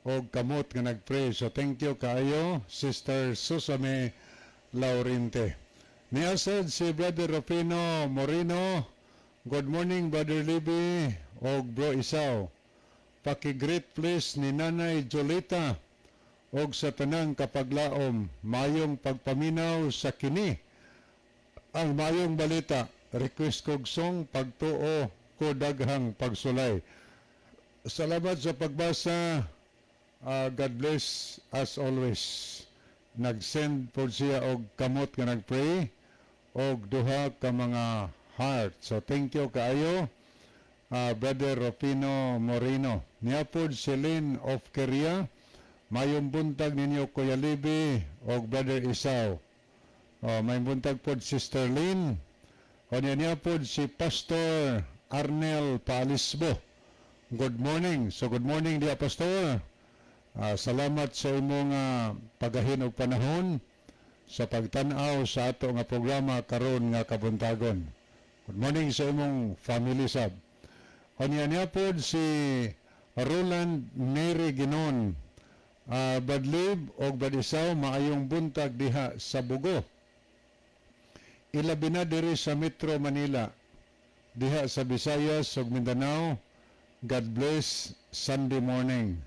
og kamot nga nag-pray. So thank you kaayo, Sister Susami Laurente. Niasad si Brother Rufino Moreno. Good morning Brother Libby og Bro Isao. Paki-greet please ni Nanay Jolita og sa tanang kapaglaom mayong pagpaminaw sa kini ang mayong balita, request kog song pagtuo ko daghang pagsulay. Salamat sa pagbasa. God bless as always. Nag-send po siya og kamot nga nag-pray og duha ka mga heart. So thank you kaayo, Brother Rufino Moreno. Niya po si Lynn of Korea. Mayong buntag ninyo Kuya Libby og Brother Isaw. May buntag po Sister Lynn. O niya po si Pastor Arnel Paalisbo. Good morning. So good morning dia Pastor. Salamat sa imong pagahin og panahon sa pagtan-aw sa ato nga programa karon nga kabuntagon. Good morning sa imong family sab. O niya po si Roland Neri Ginon. Badlib og Badisaw maayong buntag diha sa Bugo. Ilabi na diri sa Metro Manila, diha sa Visayas ug Mindanao. God bless Sunday morning.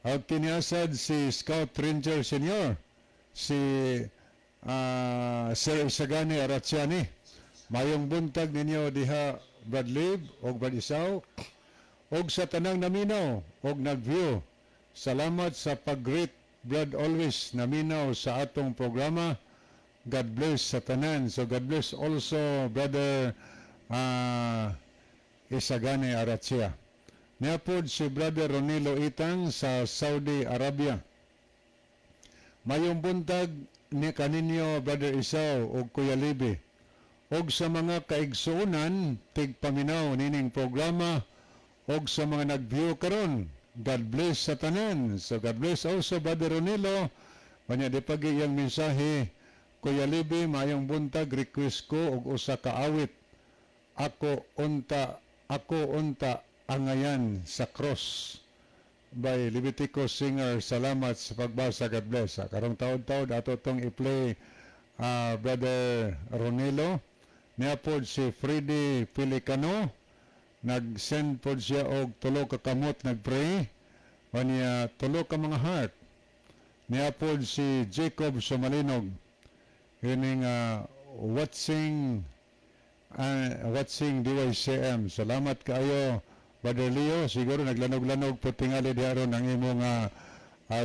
At kiniasad si Scout Ranger Senior, si Sir Isagani Aratsiani. Mayong buntag ninyo diha Badlib og Badisaw og sa tanang naminaw og nag-view. Salamat sa pag-greet Brad always naminaw sa atong programa. God bless sa tanan. So God bless also Brother Isagani Aratsia. Niapod si Brother Ronilo Itang sa Saudi Arabia. Mayong buntag ni kaninyo Brother Isaw o Kuya Libby. Og sa mga kaigsuunan tigpaminaw nining programa og sa mga nag-view karon. God bless sa tanan. So God bless also Brother Ronilo. Kanya di pag iyang mensahe, Kuya Libby, mayong buntag request ko og usa ka awit. Ako unta angayan sa cross by Leviticus Singer. Salamat sa pagbasa. God bless. Karong taod-taod ato tong i-play Brother Ronilo. Niapod si Freddy Pelicano. Nag-send po siya og tulo ka kamot nag-pray. Niya tulo ka mga heart. Niapod si Jacob Sumalinog. Hining watching DYCM. Salamat kaayo Brother Leo. Siguro naglanog-lanog po tingali diaron ang imong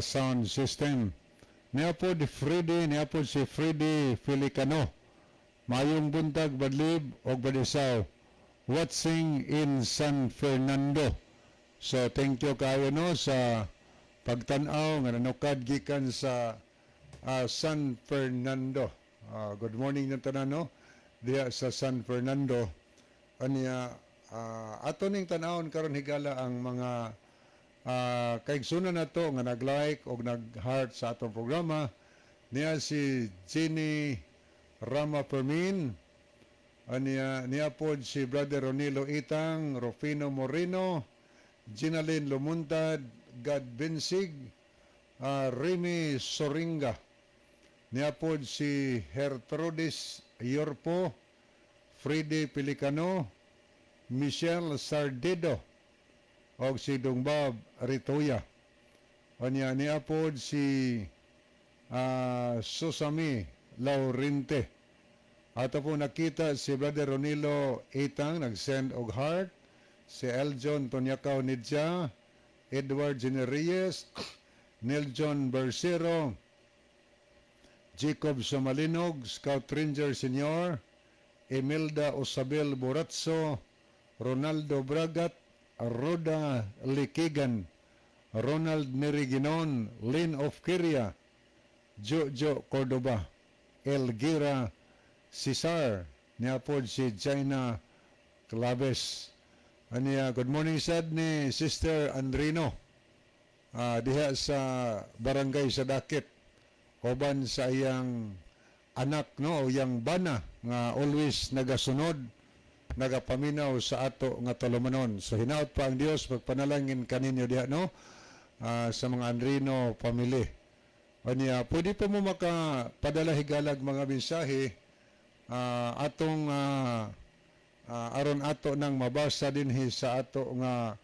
sound system. Niapod si Freddy Pelicano. Mayong buntag Badlib og Badisaw. Watching in San Fernando. So thank you kayo no sa pagtan-aw nga nanukad gikan sa San Fernando. Good morning ng tanan no diya sa San Fernando. Aniya ato ning tan-awon karon higala ang mga kaigsunan nato nga nag-like og nag-heart sa atong programa. Niya si Jenny Rama Permin. Niya po si Brother Ronilo Itang, Rufino Moreno, Ginaline Lumuntad, Gad Bensig, Remy Soringa. Niya po si Hertrudis Yorpo, Freddy Pelicano, Michelle Sardido, o si Dungbab Ritoya. Niya po si Susami Laurente. Ato po nakita si Brother Ronilo Itang nag-send og heart, si Eljon Tonyakaw Nidja, Edward Genereyes, Neljon Bersero, Jacob Somalinog, Scout Ranger Senior, Imelda Osabel Boratso, Ronaldo Bragat, Roda Likigan, Ronald Neriginon, Lynn of Kiria, Jojo Cordoba, Elgira Cesar, niya po si Jaina Claves. Good morning sad ni Sister Andrino. Diha sa barangay sa Dakit. Oban sa iyang anak no, o iyang bana nga always nagasunod, nagapaminaw sa ato nga tulumanon. So hinaot pa ang Dios pagpanalangin kaninyo diha no sa mga Andrino family. Pwede po mo makapadala higalag mga mensahe atong aron ato nang mabasa dinhi sa ato nga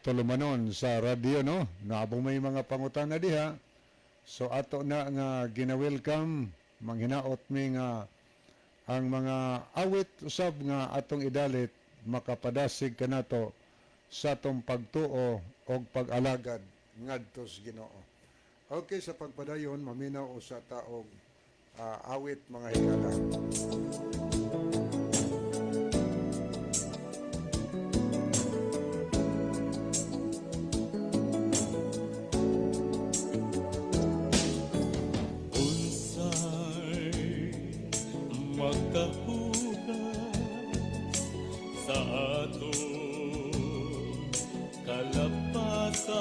tulumanon sa radio no. Naabong may mga pangutana diha. So ato na nga gina-welcome manghinaot mi nga ang mga awit usab nga atong idalit makapadasig kanato sa atong pagtuo o pag-alagad ngadto sa Ginoo. Okay, sa pagpadayon maminaw usa ta og awit mga higala. Unsay magkahugas sa aton kalapasan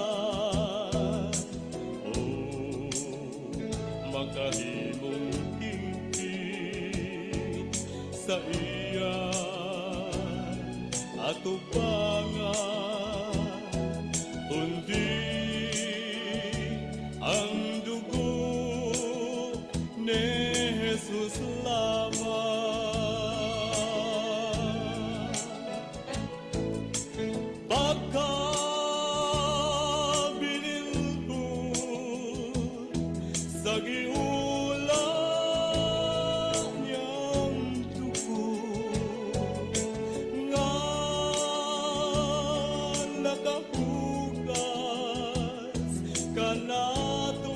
o makahimong hingpit sa iyan atubangan kundi ang dugo ni Jesus lamang. Pagkabilinhon sa giula niyang dugo nga nakahugas kanato.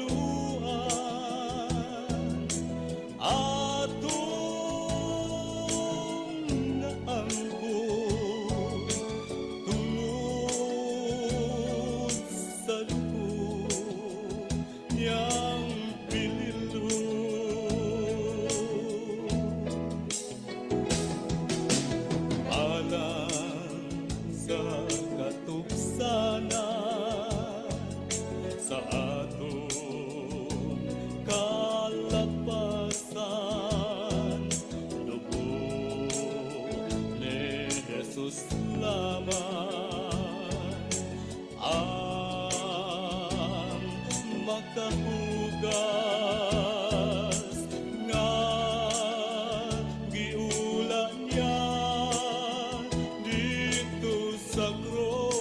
Kapasayloan atong naangkon tungod sa dugo niyang pinilon. Alang sa katupsanan sa atong kalapasan dugo ni Jesus lamang ang makahugas nga giula niya dito sa cross.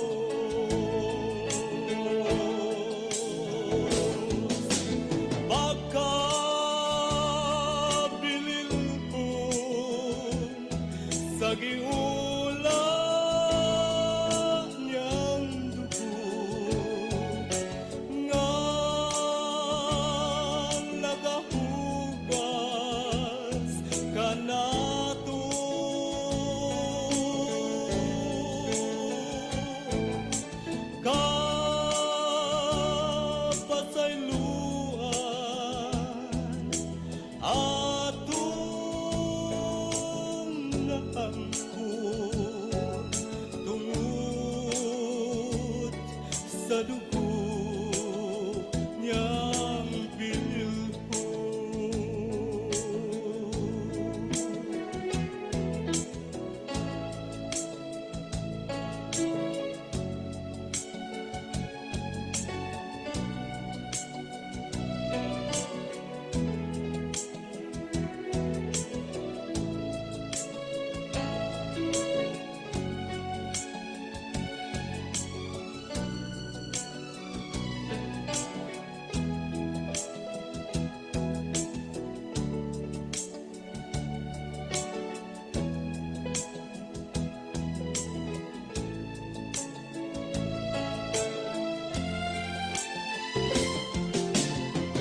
Pagkabilinhon sa giula niyang dugo nga nagahugas kanato. Kapasayloan atong naangkon tungod sa dugo niyang pinilhon.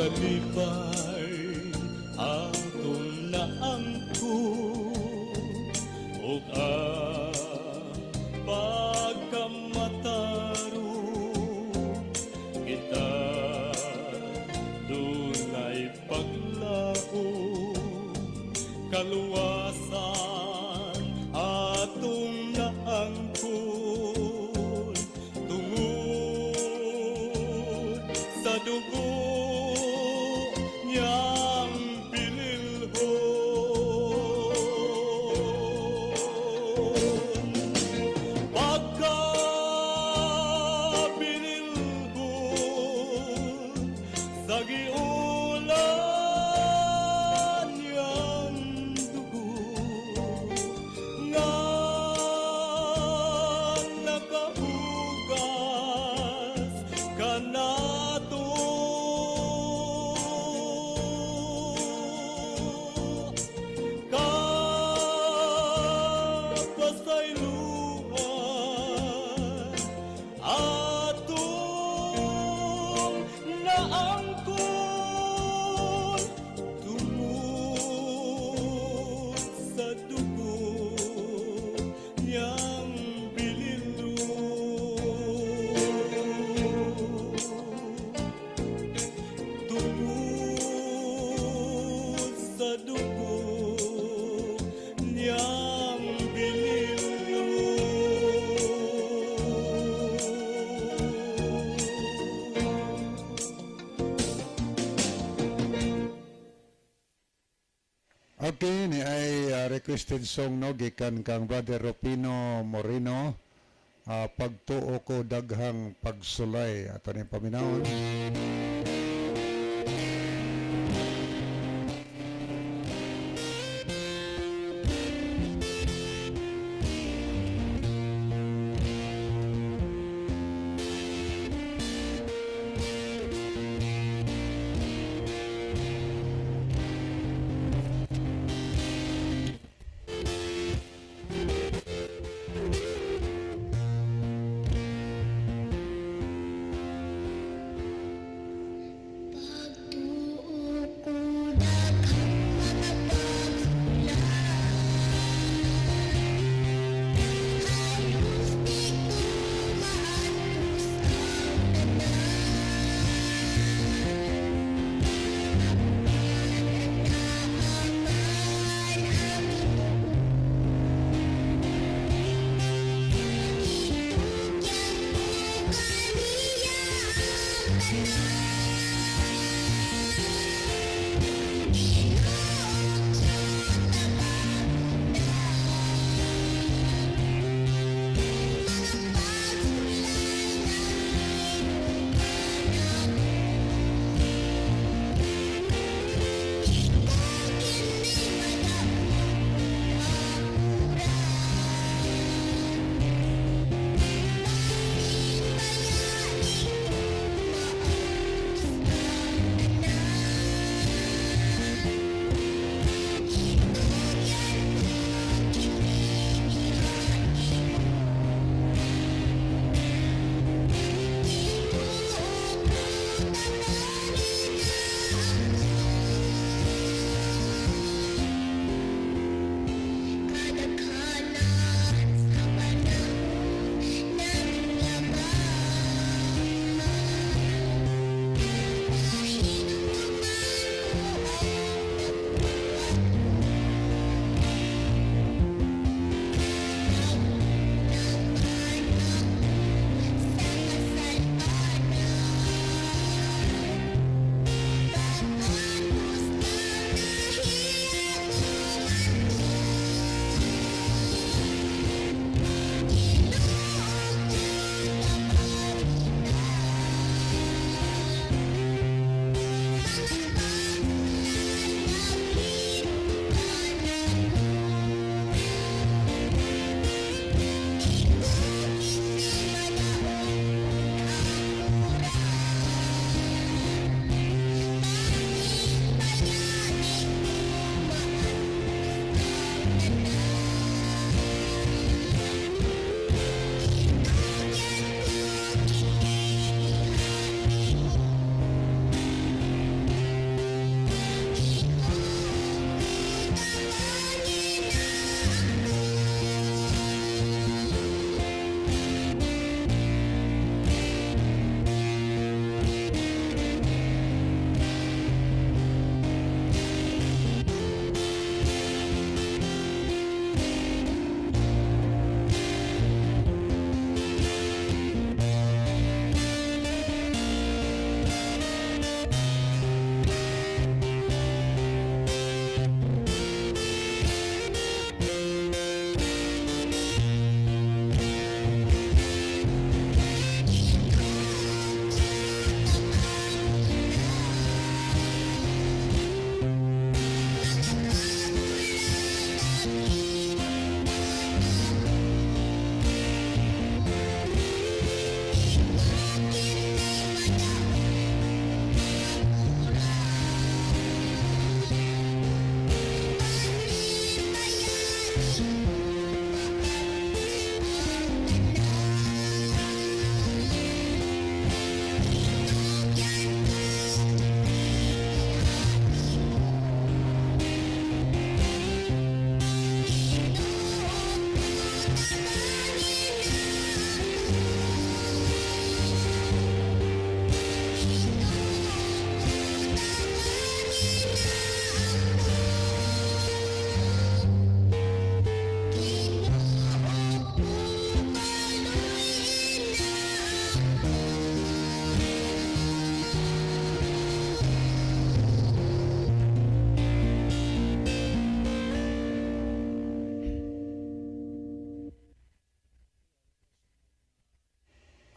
Kalipay atong naangkon ug ang pagkamatarong kita dunay paglaom kaluwasan atong naangkon tungod sa dugo requested song no gikan kang Brother Rupino Moreno, pagtuo ko daghang pagsulay ato ni paminawon.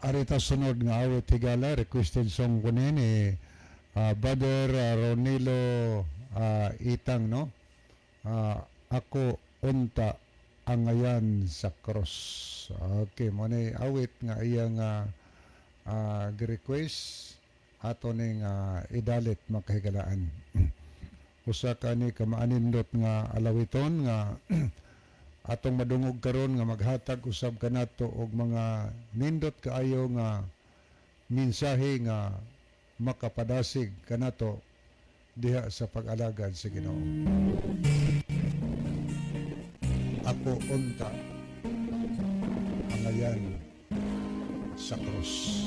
arita sunod nga awit higala requested song kunin ni Brother Ronilo Itang, no? Ako unta ang ngayan sa cross. Okay, mo ni awit nga iyang request ato ning idalit makahigalaan. Usa ka ni kamaanindot nga alawiton nga atong madungog karon nga maghatag usab kanato og mga nindot kaayo nga mensahe nga makapadasig kanato diha sa pag-alagad sa Ginoo. Ako unta ang ngayan sa krus.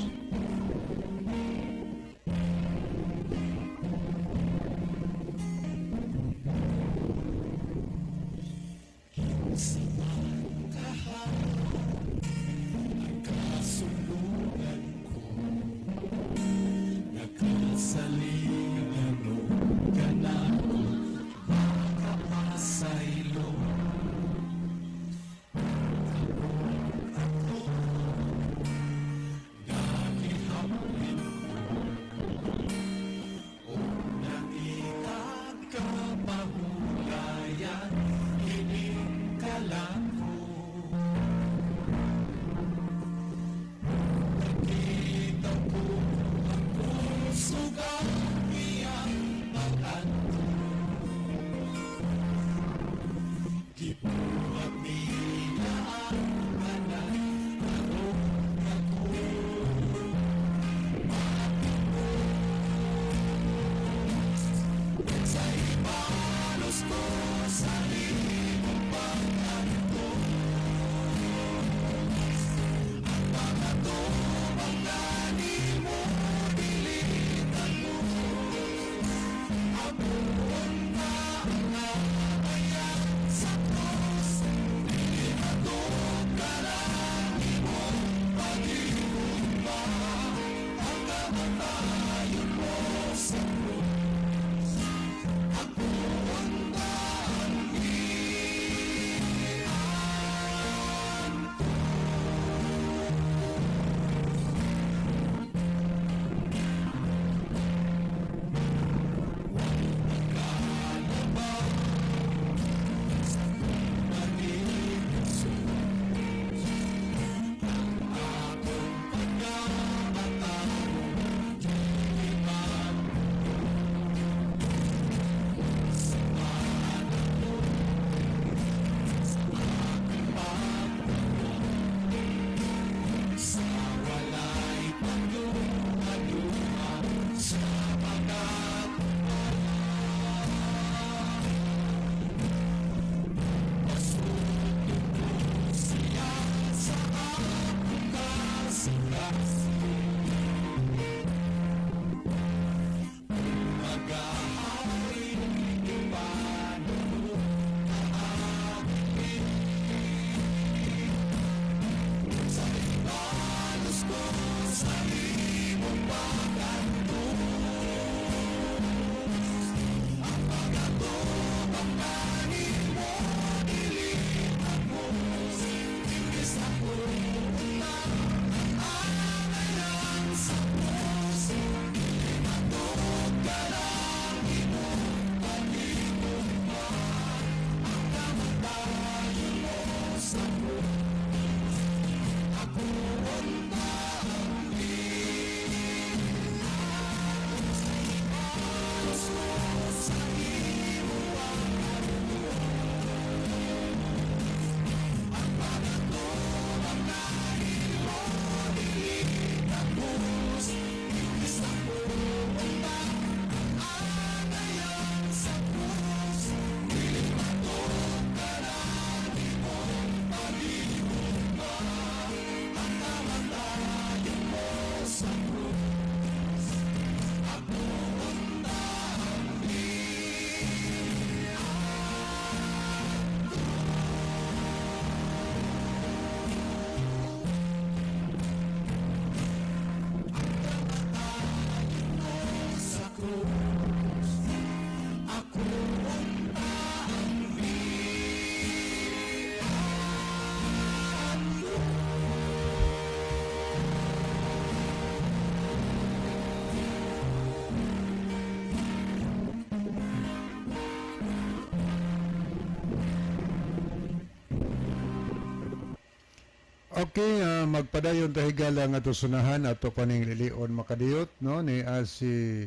Okay, magpadayon ta higala nga to sunahan ato kaning lilion makadiyot no ni si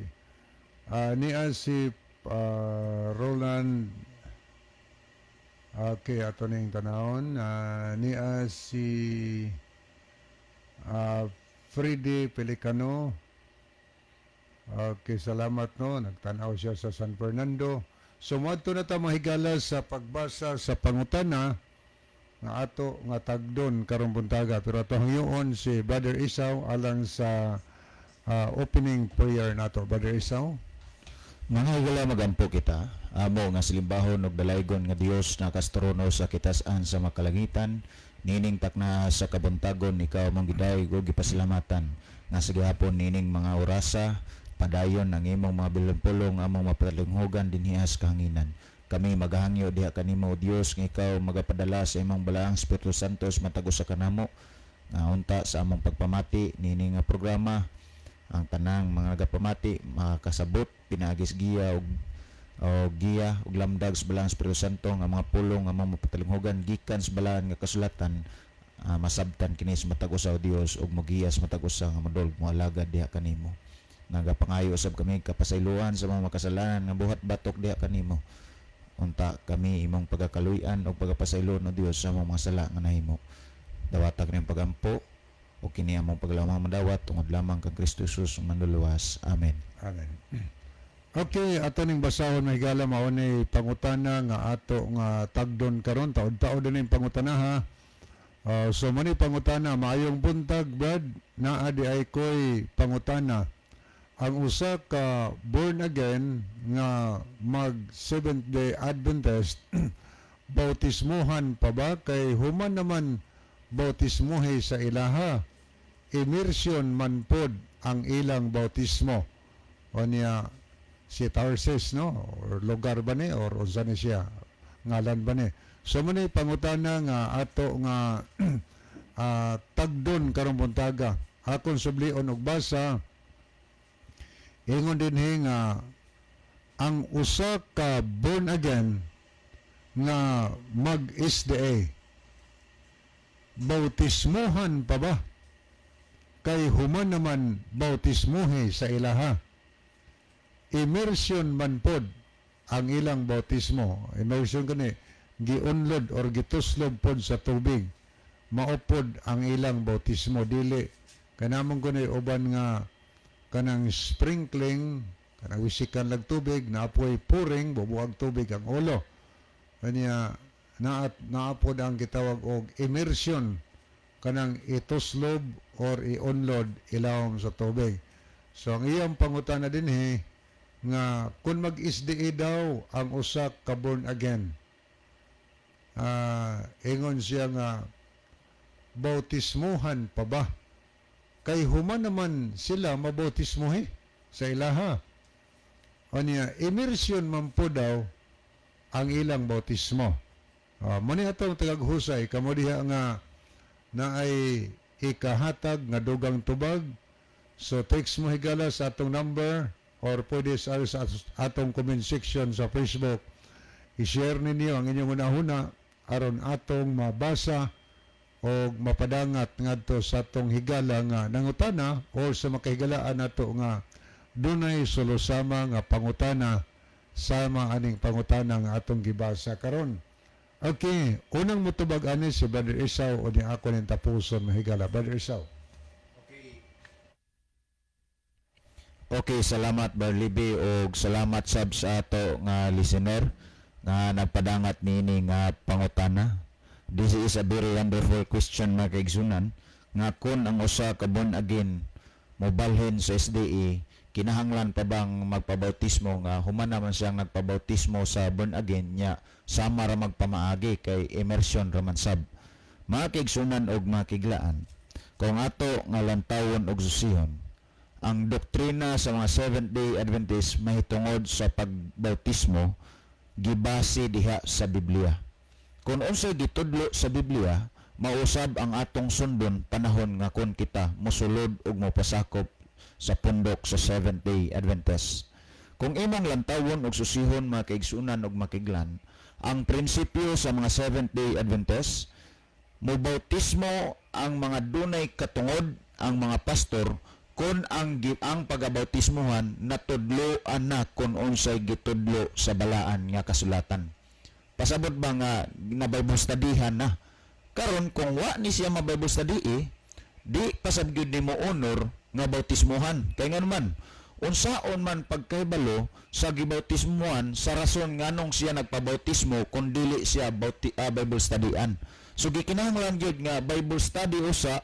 Roland. Okay, ato ning tanawon ni si Freddy Pelicano. Okay, salamat no. Nagtanaw siya sa San Fernando. So, moadto na ta mahigala sa pagbasa sa pangutana nga ato nga tagdon karong buntaga. Pero ato hangyoon si Brother Isaw alang sa opening prayer nato. Brother Isaw. Mga wala magampo kita, amo nga silimbahon og dalaygon nga Dios na kastrono sa kitas-an sa makalangitan, nining takna sa kabuntagon ikaw mong giday ug gipasalamatan nga sa gihapon nining mga orasa padayon ang imong mga bilangpulong among mapalunghogan dinhi sa kahanginan. Kami magahangyo diha kanimo Dios nga ikaw magapadala sa imong balaang Espiritu Santo matagos sa kanamo nga unta sa among pagpamati nining nga programa. Ang tanang mga nagapamati makasabot pinagis giya og giya og lamdag sa balaang Espiritu Santo nga mga pulong nga among mapatalunghogan gikan sa balaan nga kasulatan masabtan kini sa matagos sa Dios ug mogiya sa matagos sa nga modol moalagad diha kanimo. Nagapangayo usab kami kapasayloan sa mga makasalanan nga buhat batok diha kanimo. Unta kami imong pagkakaluy-an o pagkapasaylon o Dios sa mga sala nga nahimo. Dawatag niyang pagampo o kini among paglamang madawat tungod lamang kang Kristo Jesus manluluwas. Amen. Amen. Okay, ato ning basahon mahigala mao ni pangutana nga ato nga tagdon karon taud-taud ning pangutana ha. So mani pangutana maayong buntag Brad naa di ay koy pangutana. Ang usa ka born again nga mag Seventh Day Adventist bautismuhan pa ba kay human naman bautismuhi sa ilaha immersion man pod ang ilang bautismo o niya si Tarsis no or lugar ba ni or unsa ni siya ngalan ba ni so man pangutana nga ato nga tagdon karong buntaga akon sublion og basa ingon dinhi nga ang usa ka born again nga mag-SDA bautismuhan pa ba kay human naman bautismuhi sa ilaha immersion man pod ang ilang bautismo immersion kani giunlod or gituslob pod sa tubig maupod ang ilang bautismo dili kanamong kunay uban nga kanang sprinkling kanang wisikan lag tubig naapoy puring bubuag tubig ang ulo kanya naapod ang gitawag og immersion kanang ituslob or i-unload ilawom sa tubig. So ang iyang pangutana dinhi nga kung mag-SDA daw ang usa ka born again. Ingon siya nga bautismuhan pa ba? Kay human naman sila mabautismuhi sa ilaha. O niya, immersion man po daw ang ilang bautismo. Muni atong tagaghusay kamo diha nga na ay ikahatag nga dugang tubag. So text mo higala sa atong number or pwede sa atong comment section sa Facebook. I-share ninyo ang inyong unahuna aron atong mabasa o mapadangat ngadto sa atong higala nga nangutana o sa makahigalaan nato nga dunay solusama nga pangutana sama aning pangutana nga atong gibasa karon. Okay, unang mutubag ani si Brother Isaw o ni ako ning tapuson mahigala. Brother Isaw. Okay, salamat Brother Libby o salamat sab sa ato nga listener nga nagpadangat nini nga pangutana. This is a very wonderful question mga kaigsunan nga kun ang usa ka born again mobalhin sa SDA kinahanglan pa bang magpabautismo nga human naman siyang nagpabautismo sa born again nya sama ra magpamaagi kay immersion raman sab. Mga kaigsunan og mga kiglaan kung ato nga lantawon og susihon ang doktrina sa mga Seventh Day Adventist mahitungod sa pagbautismo gibase diha sa Biblia. Kung unsay gitudlo sa Biblia mausab ang atong sundon panahon nga kun kita mosulod ug mopasakop sa pundok sa Seventh Day Adventist. Kung imong lantawon og susihon mga kaigsunan og makiglan, ang prinsipyo sa mga Seventh Day Adventist, mobautismo ang mga dunay katungod, ang mga pastor, kung ang pagabautismohan natudloan na kung unsay gitudlo sa balaan nga kasulatan. Pasabot ba nga na Bible studyhan na? Karon kung wa ni siya ma-Bible study di pasab gyud nimo honor nga bautismohan. Kay nga naman unsaon man pagkahibalo sa gibautismohan sa rason nganong siya nagpabautismo kung dili siya Bible studyan. So gikinahanglan gyud nga Bible study usa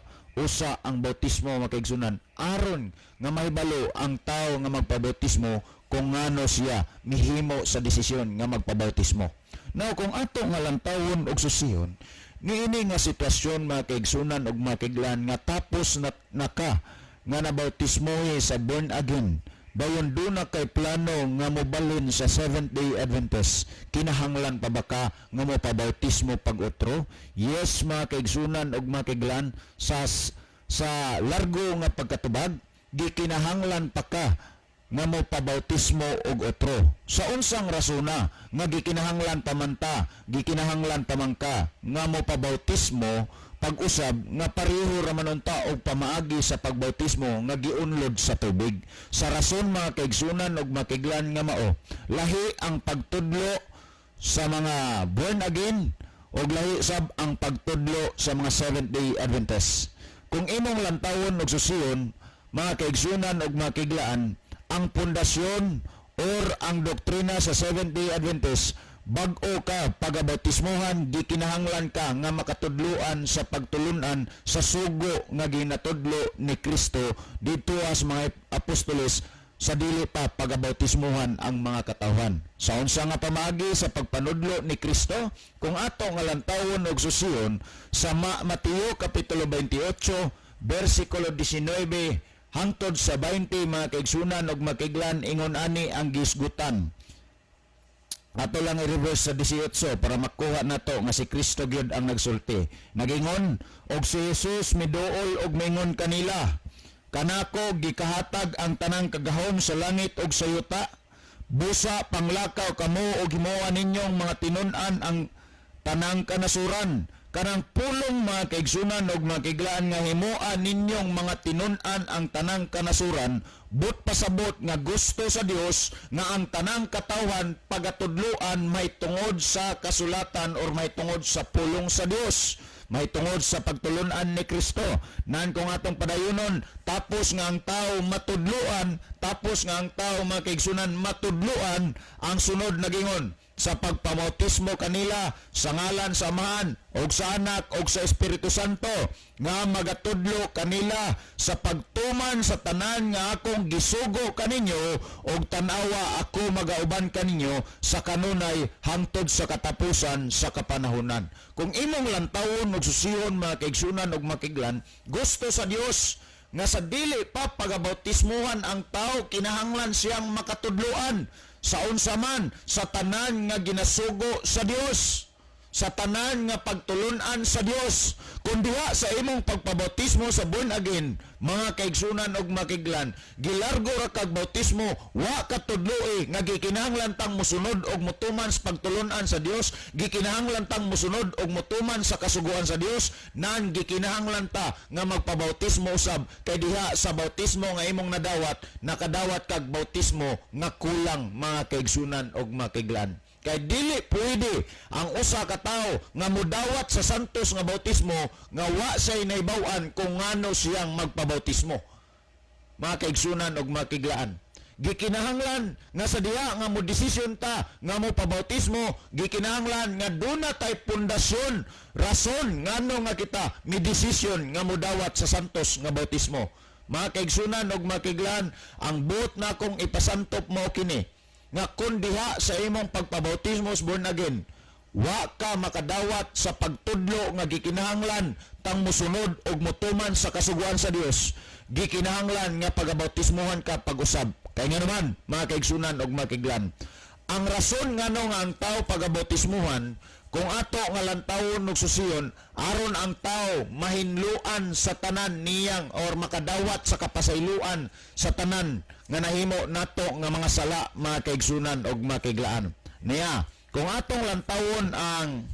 ang bautismo makaigsunan aron nga mahibalo ang tao nga magpabautismo kung ngano siya mihimo sa desisyon nga magpabautismo. Now kung ato nga lantawon og susihon niini nga sitwasyon makaigsunan og makiglan nga tapos naka nga nabautismohi sa born again dayon duna kay plano nga mobalhin sa Seventh Day Adventist, kinahanglan pa ba ka nga mo pabautismo pag-utro? Yes, mga kaigsunan og mga kaiglan, sa largo nga pagkatubag, di kinahanglan pa ka nga mo pabautismo og utro. Sa unsang rasona nga gikinahanglan pamanta, gikinahanglan pamangka nga mo pabautismo pag-usab nga pareho ra man unta og pamaagi sa pagbautismo nga giunlod sa tubig. Sa rason mga kaigsunan og makiglan nga mao, lahi ang pagtudlo sa mga born again og lahi sab ang pagtudlo sa mga Seventh Day Adventist. Kung imong lantawon og susiyon, mga kaigsunan og makiglaan, ang pundasyon or ang doktrina sa Seventh Day Adventist, bag-o ka pagabautismohan, di kinahanglan ka nga makatudloan sa pagtulunan sa sugo nga ginatudlo ni Kristo dito sa mga apostoles sa dili pa pagabautismohan ang mga katawhan. Sa unsa nga pamagi sa pagpanudlo ni Kristo, kung ato nga lantawon og susiyon sa Mateo kapitulo 28 bersikulo 19 hangtod sa 20, mga kaigsunan og makiglan, ingon ani ang gisgutan. Ato lang i-reverse sa 18 para makuha nato nga si Kristo gyud ang nagsulti. Nagingon og si Jesus miduol og mingon kanila, kanako gikahatag ang tanang kagahom sa langit ug sa yuta. Busa panglakaw kamo og himuan ninyong mga tinun-an ang tanang kanasuran. Kanang pulong mga kaigsunan og makiglaan nga himuan ninyong mga tinun-an ang tanang kanasuran, but pasabot nga gusto sa Dios nga ang tanang katawhan pagatudloan may tungod sa kasulatan or may tungod sa pulong sa Dios, may tungod sa pagtulunan ni Kristo. Nan kung atong padayunon, tapos nga ang tao matudloan, tapos nga ang tao mga kaigsunan matudloan, ang sunod nagingon sa pagpamautismo kanila sa ngalan sa Amahan og sa Anak og sa Espiritu Santo, nga magatudlo kanila sa pagtuman sa tanan nga akong gisugo kaninyo og tan-awa ako magauban kaninyo sa kanunay hangtod sa katapusan sa kapanahunan. Kung imong lantawon og susihon mga kaigsunan og makiglan, gusto sa Dios nga sa dili pa pagabautismuhan ang tao, kinahanglan siyang makatudloan sa unsa man sa tanan nga ginasugo sa Dios, sa tanan nga pagtulunan sa Dios. Kung diha sa imong pagpabautismo sa born again, mga kaigsunan og makiglan, gilargo ra kag bautismo, wa katudloi nga gikinahanglan tang mosunod og motuman sa pagtulunan sa Dios, gikinahanglan tang mosunod og motuman sa kasuguan sa Dios, nan gikinahanglan ta nga magpabautismo usab, kay diha sa bautismo nga imong nadawat, nakadawat kag bautismo nga kulang, mga kaigsunan og makiglan. Kay dili pwede ang usa ka tawo nga modawat sa santos nga bautismo nga wa say naibaw-an kung ngano siyang magpabautismo. Mga kaigsunan og makiglaan, gikinahanglan nga sa diha nga mo desisyon ta nga mo pabautismo, gikinahanglan nga duna tay pundasyon, rason ngano nga kita mi desisyon nga modawat sa santos nga bautismo. Mga kaigsunan og makiglaan, ang buot na kong ipasantop mo kini nga kun diha sa imong pagpabautismo born again, wa ka makadawat sa pagtudlo nga gikinahanglan tang mosunod og motuman sa kasuguan sa Dios, gikinahanglan nga pagabautismohan ka pag-usab. Kay nga naman, mga kaigsunan og makiglan, ang rason ngano nga ang tao pagabautismohan, kung ato nga lantawon og susiyon, aron ang tao mahinluan sa tanan niyang or makadawat sa kapasayloan sa tanan nga nahimo nato nga mga sala, mga kaigsunan og makiglaan. Niya, kung atong lantawon ang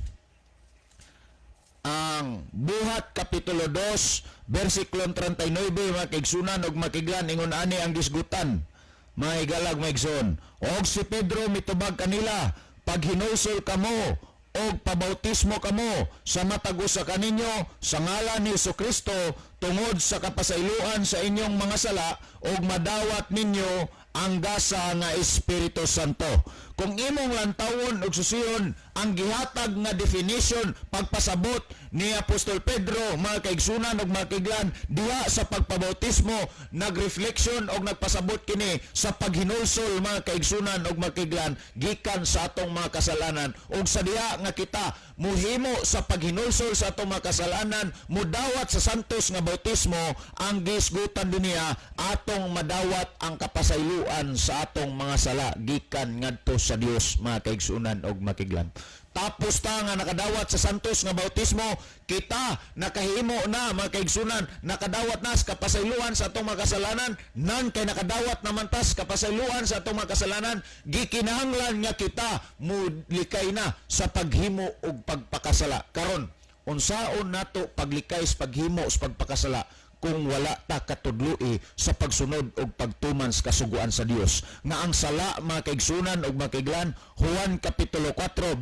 ang Buhat Kapitulo 2, versikulo 39, mga kaigsunan og makiglan, ingon ani ang gisgutan, mga higalag maigsoon. Og si Pedro mitubag kanila, pag hinulsol kamo og pabautismo kamo sa matag usa kaninyo sa ngalan ni Jesucristo tungod sa kapasayloan sa inyong mga sala og madawat ninyo ang gasa nga Espiritu Santo. Kung imong lantawon og susiyon ang gihatag nga definition pagpasabot ni Apostol Pedro, mga kaigsunan og mga kaiglan, diha sa pagpabautismo nagrefleksyon og nagpasabot kini sa paghinulsol, mga kaigsunan og mga kaiglan, gikan sa atong mga kasalanan. Og sa diha nga kita muhimo sa paghinulsol sa atong mga kasalanan, mudawat sa santos nga bautismo, ang gisgutan dunia atong madawat ang kapasayloan sa atong mga sala gikan ngadto sa Dios, mga kaigsunan og makiglan. Tapos ta nga nakadawat sa santos nga bautismo, kita nakahimo na, mga kaigsunan, nakadawat na sa kapasayloan sa atong mga kasalanan, nan kay nakadawat naman ta sa kapasayloan sa atong mga kasalanan, gikinahanglan nga kita mulikay na sa paghimo og pagpakasala. Karon, unsaon nato paglikay sa paghimo sa pagpakasala kung wala ta katudloi sa pagsunod og pagtuman sa kasuguan sa Dios? Nga ang sala, mga kaigsunan og mga kaiglan, Juan Kapitulo 4,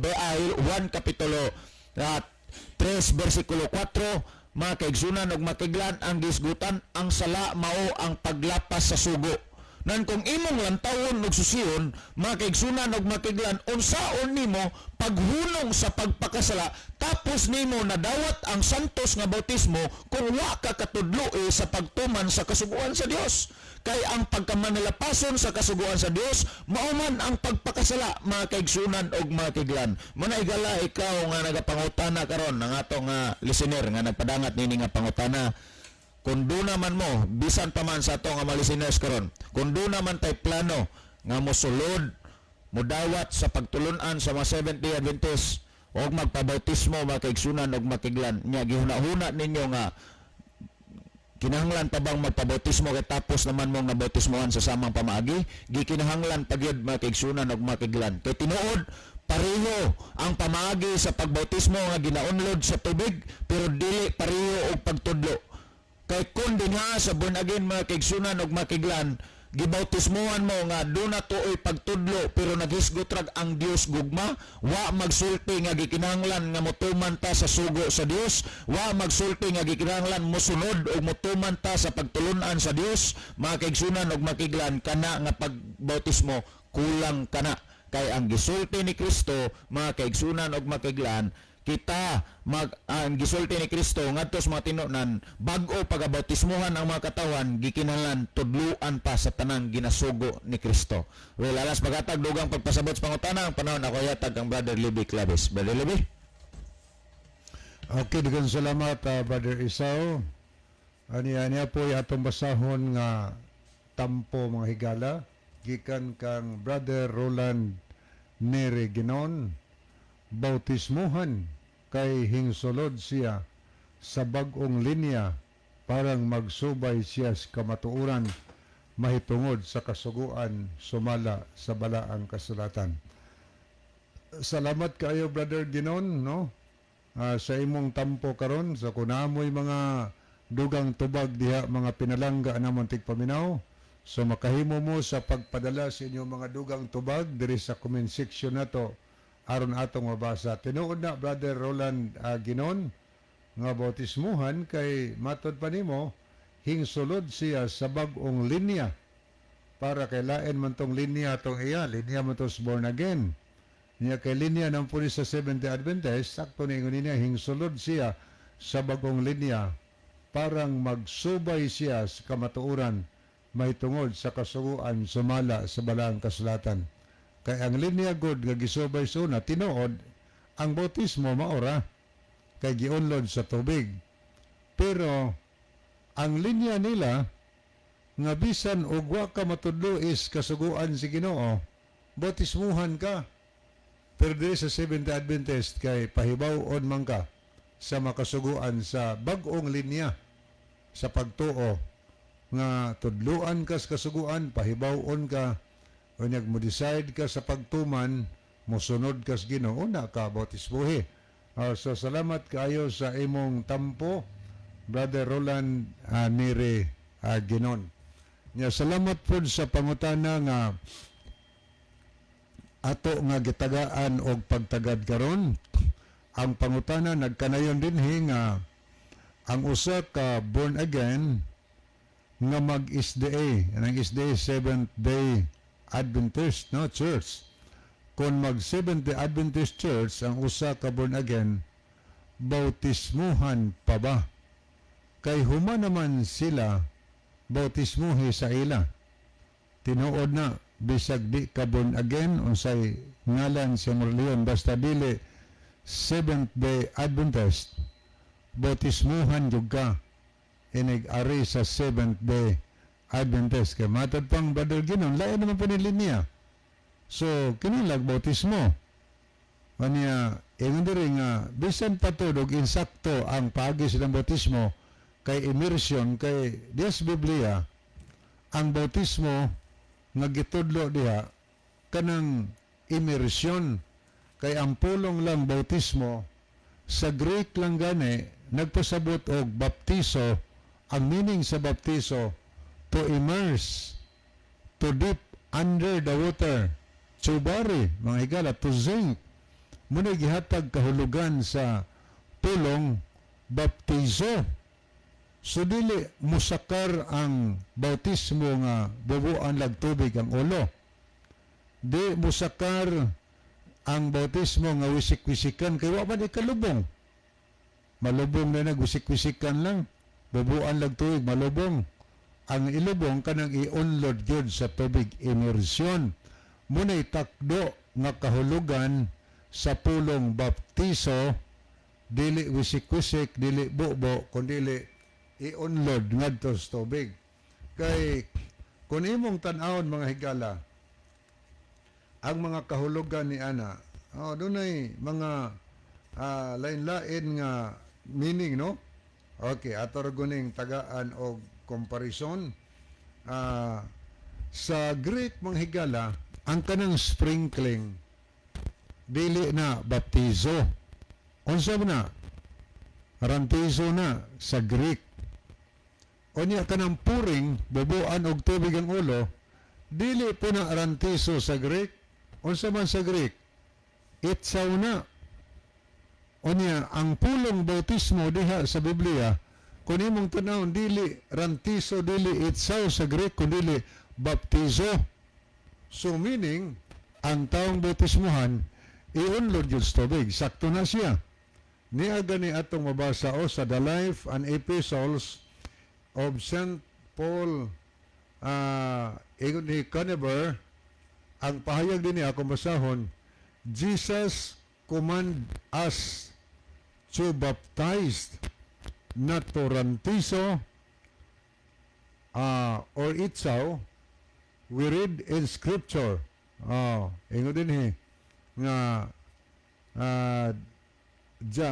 Juan Kapitulo 3, versikulo 4, mga kaigsunan og mga kaiglan, ang gisgutan, ang sala mao ang paglapas sa sugo. Nan kung imong lantawon og susiyon, mga kaigsunan og mga kaiglan, unsaon nimo paghunong sa pagpakasala tapos nimo nadawat ang santos nga bautismo kung wa ka katudloi sa pagtuman sa kasuguan sa Dios? Kay ang pagkamanalapason sa kasuguan sa Dios mao man ang pagpakasala, mga kaigsunan og mga kaiglan. Manaigala ikaw nga nagapangutana karon ng atong listener nga nagpadangat nini nga pangutana, kung doon naman mo, bisan pa man sa itong mga listeners karon, kung doon naman tayo plano nga mosulod, mudawat sa pagtulunan sa mga Seventh-day Adventist o magpabautismo, mga kaigsunan o makiglan, niya gihuna-huna ninyo nga kinahanglan pa bang magpabautismo kay tapos naman mong nabautismohan sa samang pamaagi? Gikinahanglan pa gyud, mga kaigsunan o makiglan. Kay tinuod, pareho ang pamaagi sa pagbautismo nga ginaunlod sa tubig, pero dili pareho og pagtudlo. Kay kung din nga sa born again, mga kaigsunan og makiglan, gibautismuhan mo nga doon na tuoy pagtudlo pero naghisgotrag ang Dios gugma, wa magsulti nga gikinahanglan nga motuman ta sa sugo sa Dios, wa magsulti nga gikinahanglan mosunod o motuman ta sa pagtulunan sa Dios, mga kaigsunan og makiglan, kana nga pagbautismo kulang kana. Kay ang gisulti ni Kristo, mga kaigsunan og makiglan, kita ang gisulti ni Kristo ngadto sa mga tinunan, bag-o pagabautismuhan ang mga katawan, gikinahanglan tudluan pa sa tanang ginasugo ni Kristo. Well, alas paghatag dugang pagpasabot sa pangutana, ang panahon ako yatag ang Brother Libby Claves. Brother Libby? Okay, daghang salamat, Brother Isaw. Aniya po atong basahon nga tampo, mga higala, gikan kang Brother Roland Nere Ginon. Bautismuhan kay hingsulod siya sa bag-ong linya, parang magsubay siya sa kamatuuran, mahitungod sa kasuguan, sumala sa balaang kasulatan. Salamat kayo, Brother Ginon, no? Sa imong tampo karon sa kunamoy mga dugang tubag diha, mga pinalangga namon tigpaminaw. So makahimo mo sa pagpadala sa inyong mga dugang tubag diri sa comment section nato aron atong mabasa. Tinuod na, Brother Roland Ginon, nga bautismuhan kay matod pa nimo hingsulod siya sa bag-ong linya, para kay lain man tong linya tong iya, linya man tos born again. Niya kay linya ng pulis sa Seventh-day Adventist, sakto ni niya hingsulod siya sa bag-ong linya, parang magsubay siya sa kamatuuran, mahitungod sa kasuguan, sumala sa balaang kasulatan. Kay ang linya god nga gisubay sa una, tinuod ang bautismo maora kay giunlod sa tubig. Pero ang linya nila nga bisan og wa ka matudlo is kasuguan si Ginoo, bautismuhan ka. Pero diri sa Seventh-day Adventist kay pahibaw-on man ka sa makasuguan sa bag-ong linya sa pagtuo nga tudluan ka sa kasuguan, pahibaw-on ka, o mo decide ka sa pagtuman, mosunod ka sa Ginoo, una ka bautismuhi. So salamat kaayo sa imong tampo, Brother Roland Nire Ginon. Nya salamat pod sa pangutana nga ato nga gitagaan og pagtagad karon. Ang pangutana nagkanayon dinhi nga ang usa ka born again nga mag-SDA, ang SDA Seventh Day Adventist Church. Kung mag Seventh Day Adventist Church ang usa ka born again, bautismuhan pa ba? Kay huma naman sila bautismuhi sa ila. Tinuod na bisag di ka born again unsay ngalan sa reliyon basta dili Seventh Day Adventist, bautismuhan jud ka inig-ari sa Seventh Day Adventist. Kaya matod pang Brother Ginon, lain naman po nilinya. So, kinilag bautismo. Kanya, ingon diri nga, bisan patudog insakto ang paagi silang bautismo kay immersion, kay Dios Biblia, ang bautismo nga gitudlo diha, kanang immersion, kay ang pulong lang bautismo, sa Greek lang gani, nagpasabot og baptiso. Ang meaning sa baptiso, to immerse, to dip under the water, to bury, mga higala, to sink. Muna gihatag kahulugan sa pulong baptizo. So dili musakar ang bautismo nga bubuan lag tubig ang ulo. Di musakar ang bautismo nga wisik-wisikan kay wa man ikalubong. Malubong na nagwisik-wisikan lang. Bubuan lag tubig, malubong. Ang ilubong kanang i-unload yun sa tubig, immersion. Muna'y takdo nga kahulugan sa pulong baptiso, dili wisik-wisik, dili bubo, kundi i-unload ngadto sa tubig. Kay kung imong tan-awon mga higala, ang mga kahulugan ni ana, dunay mga lain-lain nga meaning, no? Okay, ato guning tagaan og comparison. Sa Greek mga higala, ang kanang sprinkling dili na baptizo. Unsa na? Rantizo na sa Greek. Unya kanang puring, bubuan og tubig ang ulo, dili po na rantizo sa Greek. Unsa man sa Greek? Itsaw na. Unya, ang pulong bautismo diha sa Biblia, kung imong tanawon, dili rantizo, dili itsaw sa Greek, kundi dili baptizo. So meaning, ang taong bautismuhan, i-unload yun sa tubig. Sakto na siya. Niya gani atong mabasa sa The Life and Epistles of St. Paul ni Conover, ang pahayag din niya, kung basahon, Jesus command us to baptize, not to rantizo or itsaw. We read in scripture, ingo din nga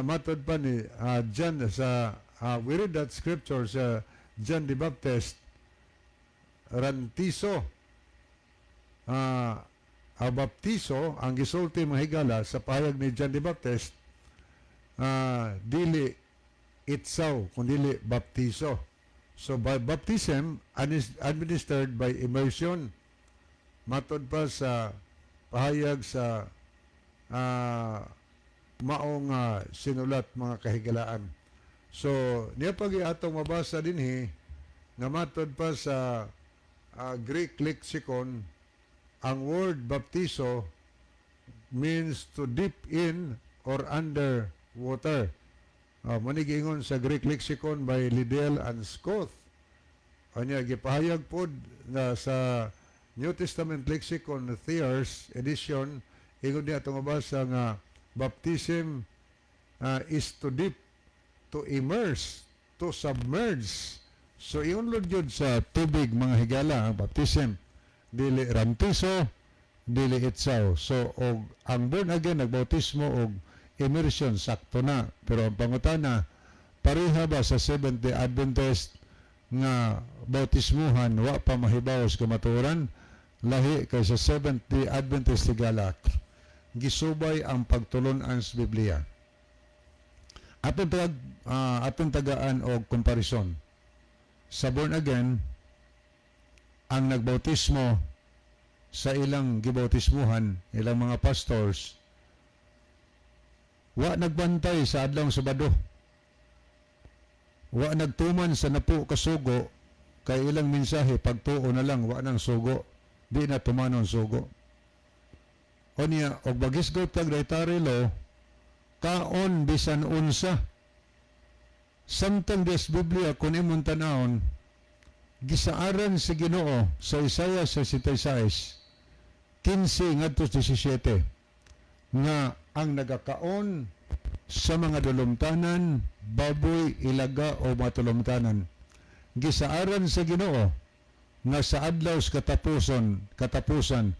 matod pa ni John sa we read that scripture sa John the Baptist, rantizo, baptizo, ang gisulti mga higala sa pahayag ni John the Baptist, dili itsaw, kundi baptizo. So by baptism administered by immersion. Matod pa sa pahayag sa maong sinulat mga kahigalaan. So niya pagi atong mabasa dinhi nga matod pa sa Greek lexicon, ang word baptizo means to dip in or under water. Manigingon sa Greek lexicon by Liddell and Scott. Anya gipahayag pod na sa New Testament lexicon Thayer's edition, ingon niya itong mabasa nga baptism is to dip, to immerse, to submerge. So iunlod yun sa tubig mga higala ang baptism. Dili rantizo, dili itsaw. So ang born again nagbautismo og immersion sakto na. Pero ang pangutana, pareha ba sa Seventh-day Adventist nga bautismuhan wa pa mahibaw sa kamatuoran? Lahi kay sa Seventh-day Adventist higala, gisubay ang pagtulon-an sa Biblia. atong tagaan og comparison. Sa born again, ang nagbautismo sa ilang gibautismuhan, ilang mga pastors, wa nagbantay sa adlawng Sabado. Wa nagtuman sa napo kasugo, kay ilang mensahe pagtuo na lang wa nang sugo, di na tumanon sugo. O niya, og bagisgot kag dietary law, kaon bisan unsa. Samtang des Biblia kung imong tanawon, gisaaran sa Ginoo sa Isaiah 66, 15 ngadto 17, nga ang nagakaon sa mga dulumtanan, baboy, ilaga o matulumtanan. Gisaaran sa Ginoo nga sa adlaw sa katapusan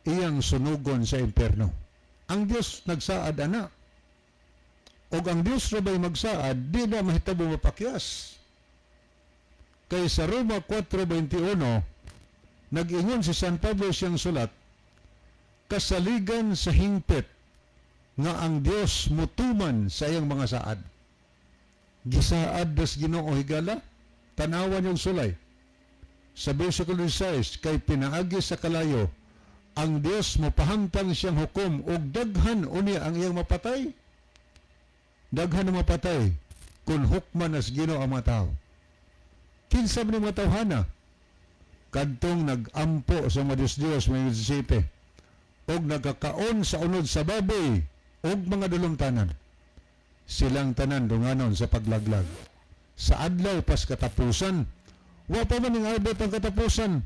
iyang sunugon sa impierno. Ang Dios nagsaad ana. Og ang Dios rabay magsaad, di na mahitabo mapakyas. Kay sa Roma 4:21, nag-ingon si San Pablo siyang sulat, kasaligan sa hingpit nga ang Dios mutuman sa iyang mga saad. Gisaad das Ginoo higala, tanawan yung sulay. Sa versikulo 16, kay pinaagi sa kalayo, ang Dios mapahangtang siyang hukom og daghan unya ang iyang mapatay. Daghan na mapatay kung hukman as Ginoo ang mga tao. Kinsa man mga tawhana kadtong nag-ampo sa mga Diyos mga 17 og nagkakaon sa unod sa baboy og mga dulumtanan. Silang tanan dunganon sa paglaglag. Sa adlaw pas katapusan, wa pa man ning abot ang katapusan.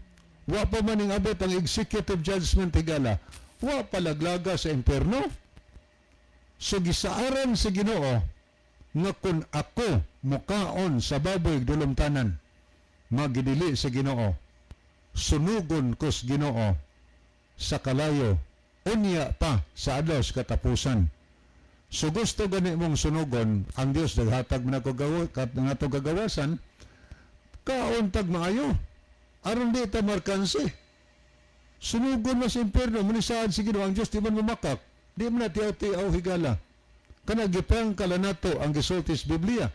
Wa pa man ning abot ang executive judgment higala. Wa pa laglaga sa impierno. So gisaaran sa Ginoo nga kung ako mukaon sa baboy dulumtanan, magidili sa Ginoo, sunugon ko sa Ginoo sa kalayo, unya pa sa adlaw sa katapusan. So gusto gani mong sunugon, ang Dios naghatag mo na nga gagawasan, kauntag maayo, aron di ta markansi. Sunugon mo sa impierno, munisaad sa Ginoo, ang Dios di man mamakak, di man na tiyaw higala. Kana gipang kala nato ang gisultis Biblia.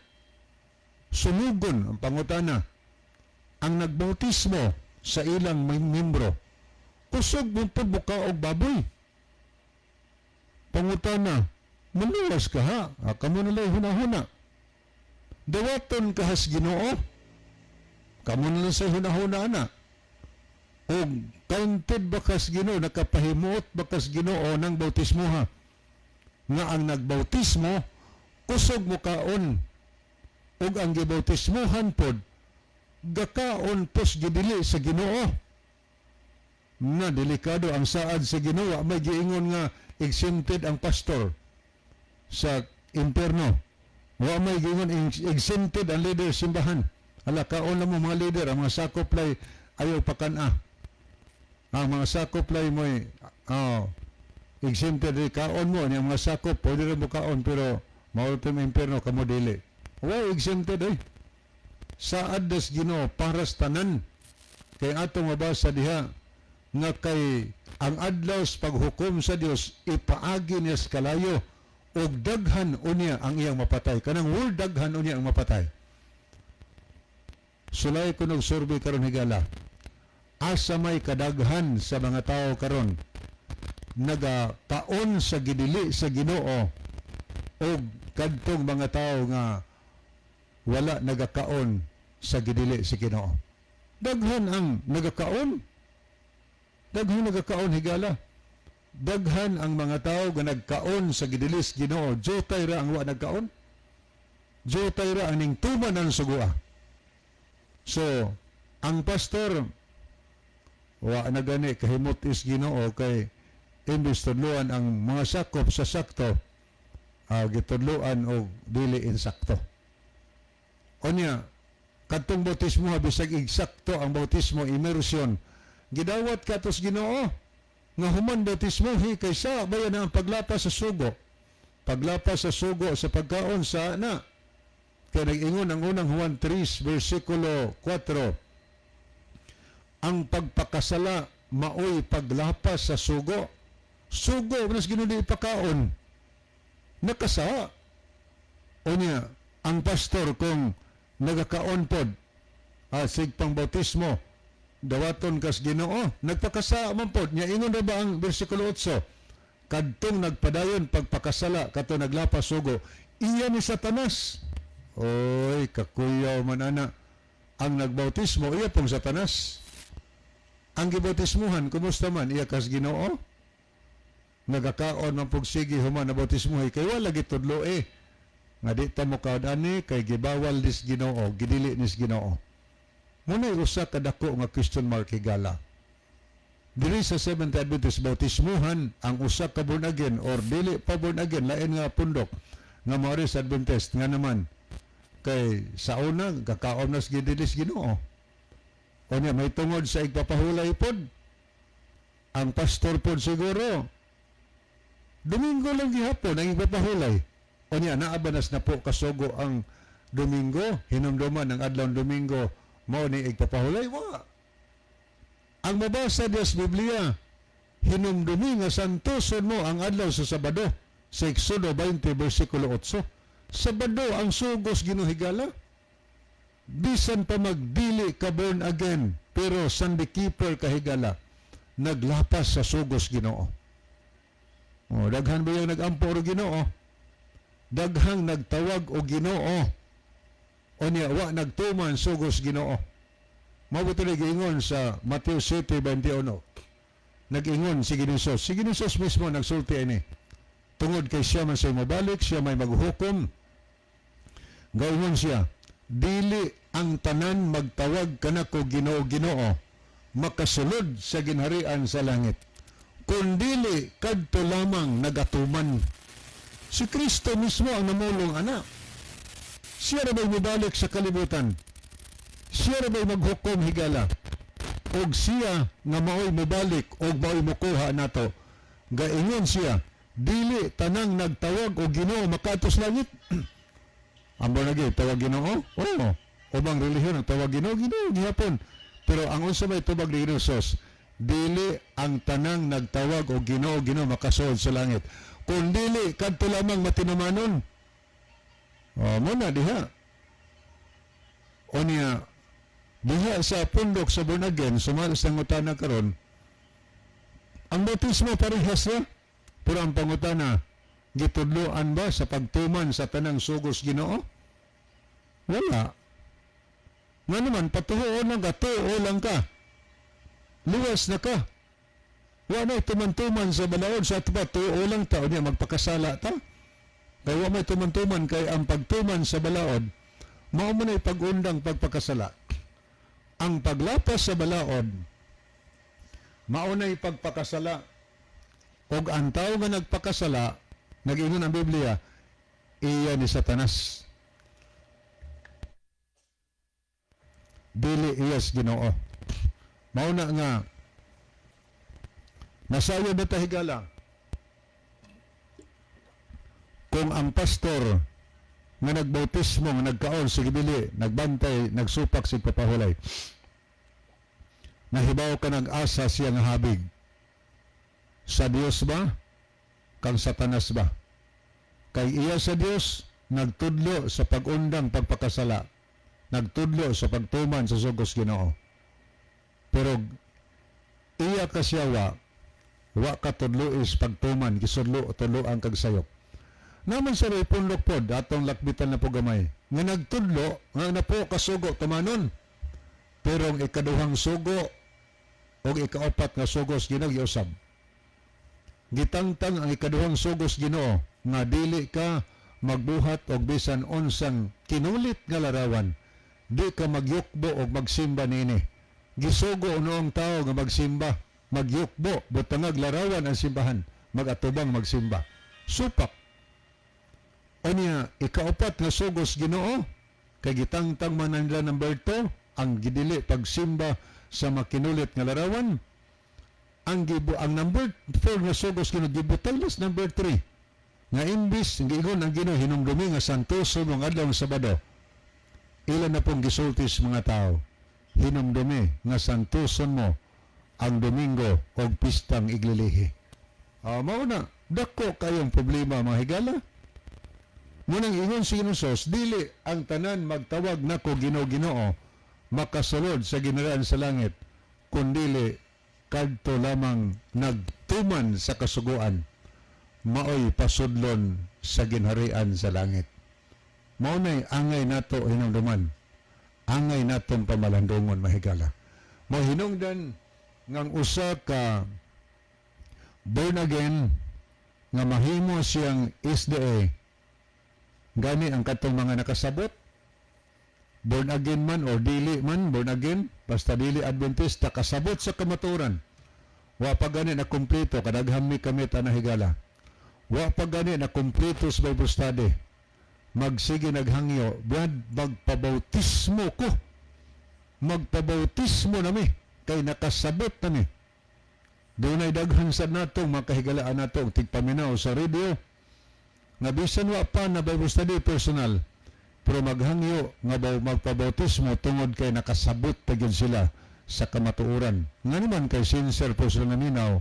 Sunugon ang pangutana, ang nagbautismo sa ilang membro, kusog mo po buka og baboy. Pangutana, maluwas ka ha, kamo nalay hunahuna. Dawaton ka has Ginoo, kamo nalay sa hunahuna na. O counted bakas Ginoo, nakapahimuot bakas Ginoo ng bautismo ha. Nga ang nagbautismo, kusog mo kaon. O ang gibautismohan pod, gakaon pos gidili sa Ginoo. Na delikado ang saad sa Ginoo, may giingon nga exempted ang pastor sa impierno. Wa may giingon exempted ang leader simbahan. Ala kaon lang mo mga leader, ang mga sakoplay ayaw pakana. Ang mga sakoplay mo exempted kaon mo, ang mga sakop pwede rin mo kaon pero maultim impierno kamo dili. Wa exempted saad das Ginoo paras tanan. Kay atong mabasa diha nga kay ang adlaw sa paghukom sa Dios ipaagi niya sa kalayo og daghan unya ang iyang mapatay. Kanang word daghan unya ang mapatay. Sulay ko ng survey karon higala. Asa may kadaghan sa mga tao karon nagakaon sa gidili sa Ginoo o kadtong mga tao nga wala nagakaon sa gidili sa Ginoo. Daghan ang nagakaon. Daghan nagakaon higala. Daghan ang mga tao nga nagkaon sa gidili sa Ginoo. Jotay ra ang wa nagkaon. Jotay ra ang ning tuman ang sugua. So, ang pastor wa na gani kahimot is Ginoo kay imbis tudluan ang mga sakop sa sakto, gitudluan og dili insakto. Onya, kadtong bautismo bisag eksakto ang bautismo immersion, gidawat ka tos Ginoo nga human bautismo kaysa bayan ang paglapas sa sugo. Paglapas sa sugo sa pagkaon sa na. Kaya nag-ingon ang unang Juan 3 versikulo 4. Ang pagpakasala maoy paglapas sa sugo. Sugo, mas ginuli ipakaon. Nakasa. Unya, ang pastor kung nagakaon pod sig pangbautismo dawaton kas Ginoo nagpakasa man pod nya ingon na ba ang bersikulo 8 kadtong nagpadayon pagpakasala kato naglapas sugo iya ni Satanas. Oy kakuyaw man ana ang nagbautismo iya pong Satanas. Ang gibautismuhan kumusta man iya kas Ginoo nagakaon man pug sige human na bautismuhay kay wala gitudlo nga di ta mo kaadani kay gibawal dis Ginoo gidili nis Ginoo. Muna'y usa ka dako nga question mark higala. Diri sa Seventh Adventist bautismuhan ang usa ka born again or dili pa born again lain nga pundok nga mao sa Adventist nga naman kay sa una kakaon nas gidilis Ginoo. O niya may tungod sa igpapahulay pod. Ang pastor pod siguro Domingo lang gihapon ang igpapahulay. O niya naabanas na po kasugo ang Domingo, hinumduman ang adlaw Domingo mao ni igpapahulay wa. Ang mabasa diya sa Biblia, hinumdumi nga santoson mo ang adlaw sa Sabado sa Exodo 20 bersikulo 8. Sabado ang sugos ginuhigala. Bisan pa magdili ka born again, pero Sunday keeper ka higala, naglapas sa sugos Ginoo. O daghan ba yung nagampor Ginoo? Daghang nagtawag o Ginoo. O niya wa nagtuman sugos Ginoo. Mabuti nag-ingon sa Mateo 7:21. Nag-ingon si Ginisos. Si Ginisos mismo nagsulti ini. Tungod kay siya man siya mabalik, siya may maghukom. Gaingon siya, dili ang tanan magtawag kanako Ginoo Ginoo, makasulod sa ginharian sa langit. Kundili kadto lamang nagatuman. Si Kristo mismo ang namulong anak. Siya na ba'y mabalik sa kalibutan? Siya na ba'y maghukom higala? Og siya nga mao'y mabalik og mao'y mukuha nato. Gaingon siya, dili tanang nagtawag o Ginoo makatos langit. Ambo lagi tawag Ginoo? Oo. Ubang relihiyon ang tawag Ginoo, Ginoo gihapon. Pero ang unsa may tubag ni Ginoo, dili ang tanang nagtawag o Ginoo makasuod sa langit. Kung dili kadto lamang matinumanon. Muna diha. O niya, diha sa pundok sa born again, sumalas ang utana karon. Ang bautismo parehas na, pero ang pangutana, gitudloan ba sa pagtuman sa tanang sugos Ginoo? Wala. Nga naman, patuho lang ka, tuo lang ka. Luwas na ka. Wala tuman-tuman sa balaod sa ito ba, tuo lang ta, o niya magpakasala ta. Kaya may tuman-tuman kay ang pagtuman sa balaod, mao mo na ipag-undang pagpakasala. Ang paglapas sa balaod, mao na ipagpakasala. Og ang tao nga nagpakasala, nag-ingon ang Biblia, iya ni Satanas. Dili iyas Ginoo. Mao na nga, nasayo na tahigala. Kung ang pastor nga nagbautismo, nga nagkaon sa gibili, nagbantay, nagsupak sa papahulay, nahibaw ka nag-asa siya nga habig. Sa Dios ba? Kang Satanas ba? Kay iya sa Dios, nagtudlo sa pag-undang pagpakasala. Nagtudlo sa pagtuman sa sugos Ginoo. Pero iya ka siya wa katudlo is pagtuman, kisudlo o tudlo ang kagsayop. Naman sa rin punlok po, datong lakbitan na po gamay. Nga nagtudlo, nga na po kasugo tumanon. Pero ang ikaduhang sugo o ikaapat nga sugos Ginoo giusab. Gitangtang ang ikaduhang sugos Ginoo nga dili ka magbuhat og bisan unsang kinulit nga larawan. Di ka magyukbo og magsimba nini. Gisugo noong tao nga magsimba, magyukbo, butangag larawan ang simbahan, magatubang magsimba. Supak. O niya, ikaapat nga sugos Ginoo, kay gitangtang mananla number 2, ang gidili pagsimba sa makinulit nga larawan. Ang number 4 nga sugos Ginoo, gibutaylas number 3. Nga imbis, giingon ang Ginoo, hinumdumi nga santoso ng adlaw ng Sabado. Ilan na pong gisultis mga tao, hinumdumi nga santoson mo ang Domingo o pistang iglilihi. Mao na, dako kayong problema mga higala. Munang ingon si Ginoo, dili ang tanan magtawag nako Ginoo, makasulod sa ginaraan sa langit, kundili kadto lamang nagtuman sa kasuguan, maoy pasudlon sa ginharian sa langit. Maunay angay nato hinungduman, angay naton pamalandungon mahigala. Mo hinungdan ngang usa ka born again nga mahimo siyang SDA, gani ang katong mga nakasabot, born again man or dili man, born again, basta dili Adventista, kasabot sa kamaturan. Wa pa gani na kumpleto, kadaghan mi kami tanahigala. Wa pa gani na kumpleto sa Bible study. Magsige naghangyo, Brad, magpabautismo ko. Magpabautismo nami, kay nakasabot nami. Doon ay daghan sa natong makahigalaan natong tigpaminaw sa radio, nga bisan wa pa na Bible study personal, pero maghangyo nga magpabautismo tungod kay nakasabot pa gyud sila sa kamatuoran. Nga naman kay sincere po sila naminaw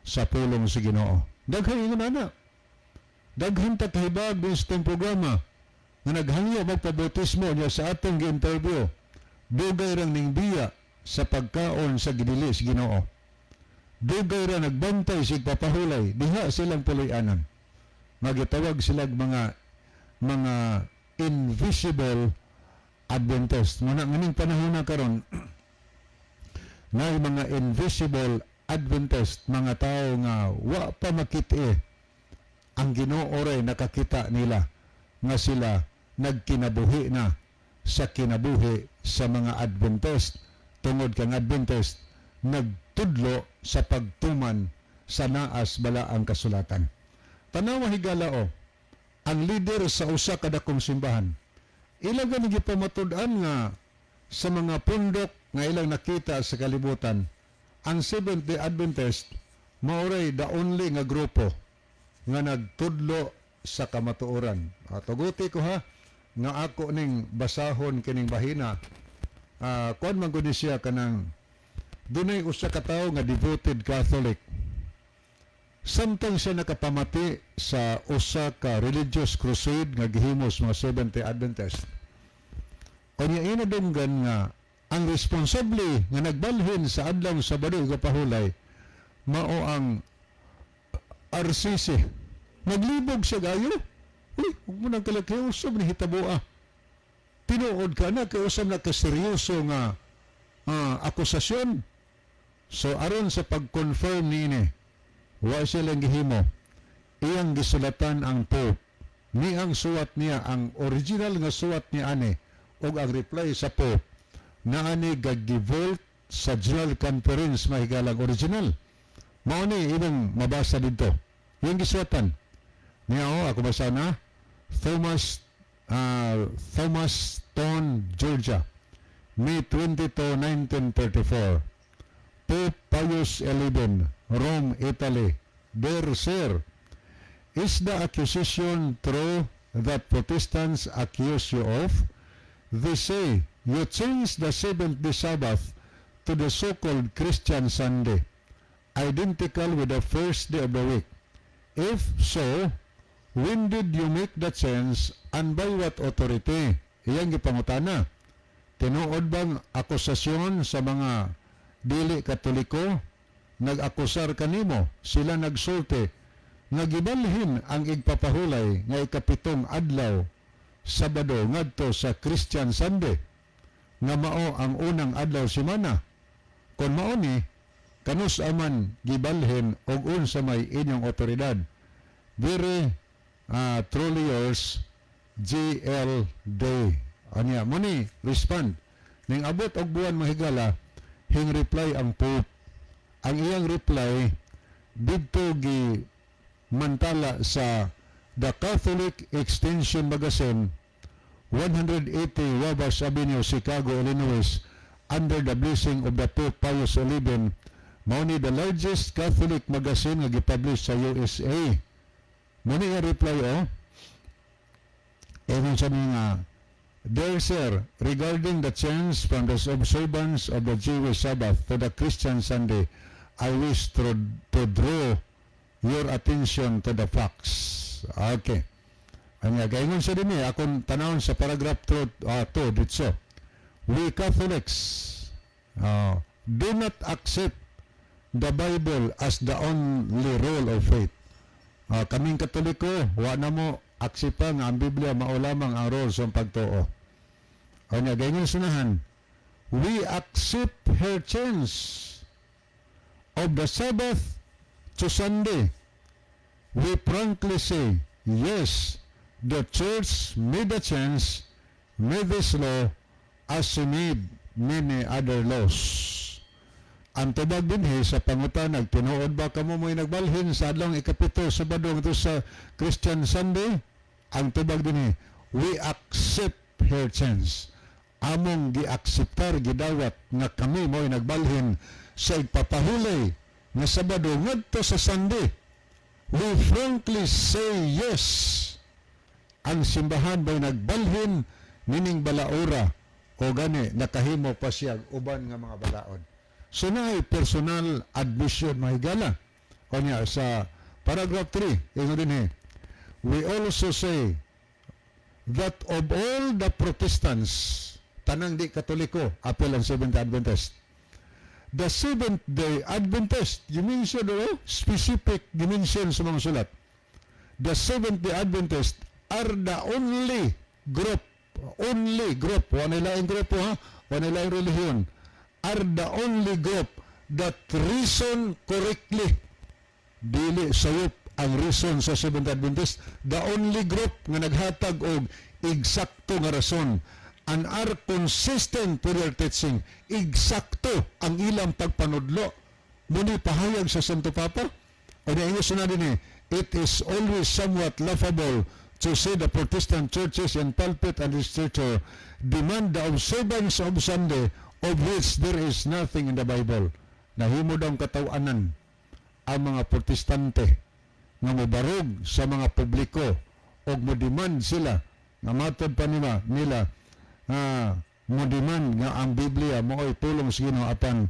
sa pulong sa Ginoo. Daghan ingon ana. Daghan ta kahibag din sa itong programa nga naghangyo magpabautismo niya sa atong gi-interview. Dugay rang ning biya sa pagkaon sa gidili sa Ginoo. Dugay ra nagbantay sig papahulay diha silang puloy-anan. Magitawag sila mga invisible Adventist. Muna nganing panahon na karon na mga invisible Adventist, mga tao nga wa pa makita ang Ginoo oray nakakita nila nga sila nagkinabuhi na sa kinabuhi sa mga Adventist. Tungod kang Adventist nagtudlo sa pagtuman sa naas bala ang kasulatan. Tanawa higala ang leader sa usa ka dakong simbahan, ilang ganigi pamatud-an nga sa mga pundok nga ilang nakita sa kalibutan, ang Seventh-day Adventist maoray the only nga grupo nga nagtudlo sa kamatuoran. Tuguti ko ha, nga ako ning basahon kining bahina, kuan man gud siya kanang dunay usa ka tawo nga devoted Catholic. Samtang siya nakapamati sa usa ka religious crusade nga gihimos mga Seventh-day Adventist. Kanya inadunggan nga ang responsable nga nagbalhin sa adlaw Sabado ug pahulay mao ang RCC. Naglibog siya gayo. Uy, huwag mo nang kalakiusap ni hitaboa. Tinuod ka na, kiusap na kaseryoso nga akusasyon. So, aron sa pag-confirm ni wa silang gihimo, iyang gisulatan ang Pope. Ni ang suwat niya, ang original nga suwat niya ani, o ang reply sa Pope, na ani gag-devolt sa General Conference mahigalang original. Mao ni ibang mabasa dito. Yung gisuwatan niya, ako basa na, Thomastown, Georgia, May 22, 1934. Pope Pius XI, Rome, Italy. Dear Sir, is the accusation true that Protestants accuse you of? They say you changed the seventh-day Sabbath to the so-called Christian Sunday, identical with the first day of the week. If so, when did you make the change and by what authority? Iyang gipangutana. Tinuod bang akusasyon sa mga dili Katoliko? Nag-akusar kanimo, sila nagsulti, nagibalhin ang igpapahulay nga ikapitong adlaw, Sabado ngadto sa Christian Sunday, nga mao ang unang adlaw simana. Kung mao ni, kanus aman gibalhin og unsa may inyong otoridad. Very truly yours, G.L. Day. Anya, muni, respond. Ning abot og buwan mahigala, hing reply ang Pope. Ang iyang reply, dito gi mantala sa The Catholic Extension Magazine, 180 Wabash Avenue, Chicago, Illinois, under the blessing of the Pope Pius XI, mao ni the largest Catholic magazine nga gipublish sa USA. Muni ang reply ewan sa mga, Dear Sir, regarding the change from the observance of the Jewish Sabbath to the Christian Sunday, I wish to draw your attention to the facts. Okay. Anya gaingon sa dinhi akong tanawon sa paragraph 2 dito. We Catholics do not accept the Bible as the only rule of faith. Kaming Katoliko, wa na mo aksipa nga ang Biblia mao lamang ang rule sa pagtuo. Anya gaingon sunahan, we accept her change of the Sabbath to Sunday. We frankly say, yes, the church made a change, made this law as she made many other laws. Ang tubag dinhi sa pangutanag, tinuod ba kamo mo'y nagbalhin sa adlong ikapito sa badong ito sa Christian Sunday? Ang tubag dinhi, we accept her change. Among giakseptar, gidawat nga kami mo'y nagbalhin sa igpapahulay nga Sabado ngadto sa Sunday. We frankly say yes. Ang simbahan ba'y nagbalhin nining balaura o gani nakahimo pa siya uban nga mga balaod. So naay personal admission mahigala. O niya sa paragraph 3, ino din we also say that of all the Protestants, tanang di Katoliko, apel ang Seventh-day Adventist, the Seventh-day Adventist, dimension specific dimension sa mga sulat. The Seventh-day Adventist are the only group, wala laing grupo ha, wala laing relihiyon, are the only group that reason correctly. Dili sayop ang reason sa Seventh-day Adventist, the only group nga naghatag og eksakto nga rason and are consistent with their teaching. Eksakto ang ilang pagpanudlo. Muni pahayag sa Santo Papa. O niya na din it is always somewhat laughable to see the Protestant churches in pulpit and literature demand the observance of Sunday of which there is nothing in the Bible. Nahimo daw katawanan ang mga Protestante nga mobarog sa mga publiko o mo-demand sila nga matod pa nila mo-demand nga ang Biblia moo'y tulong sa Ginoo apan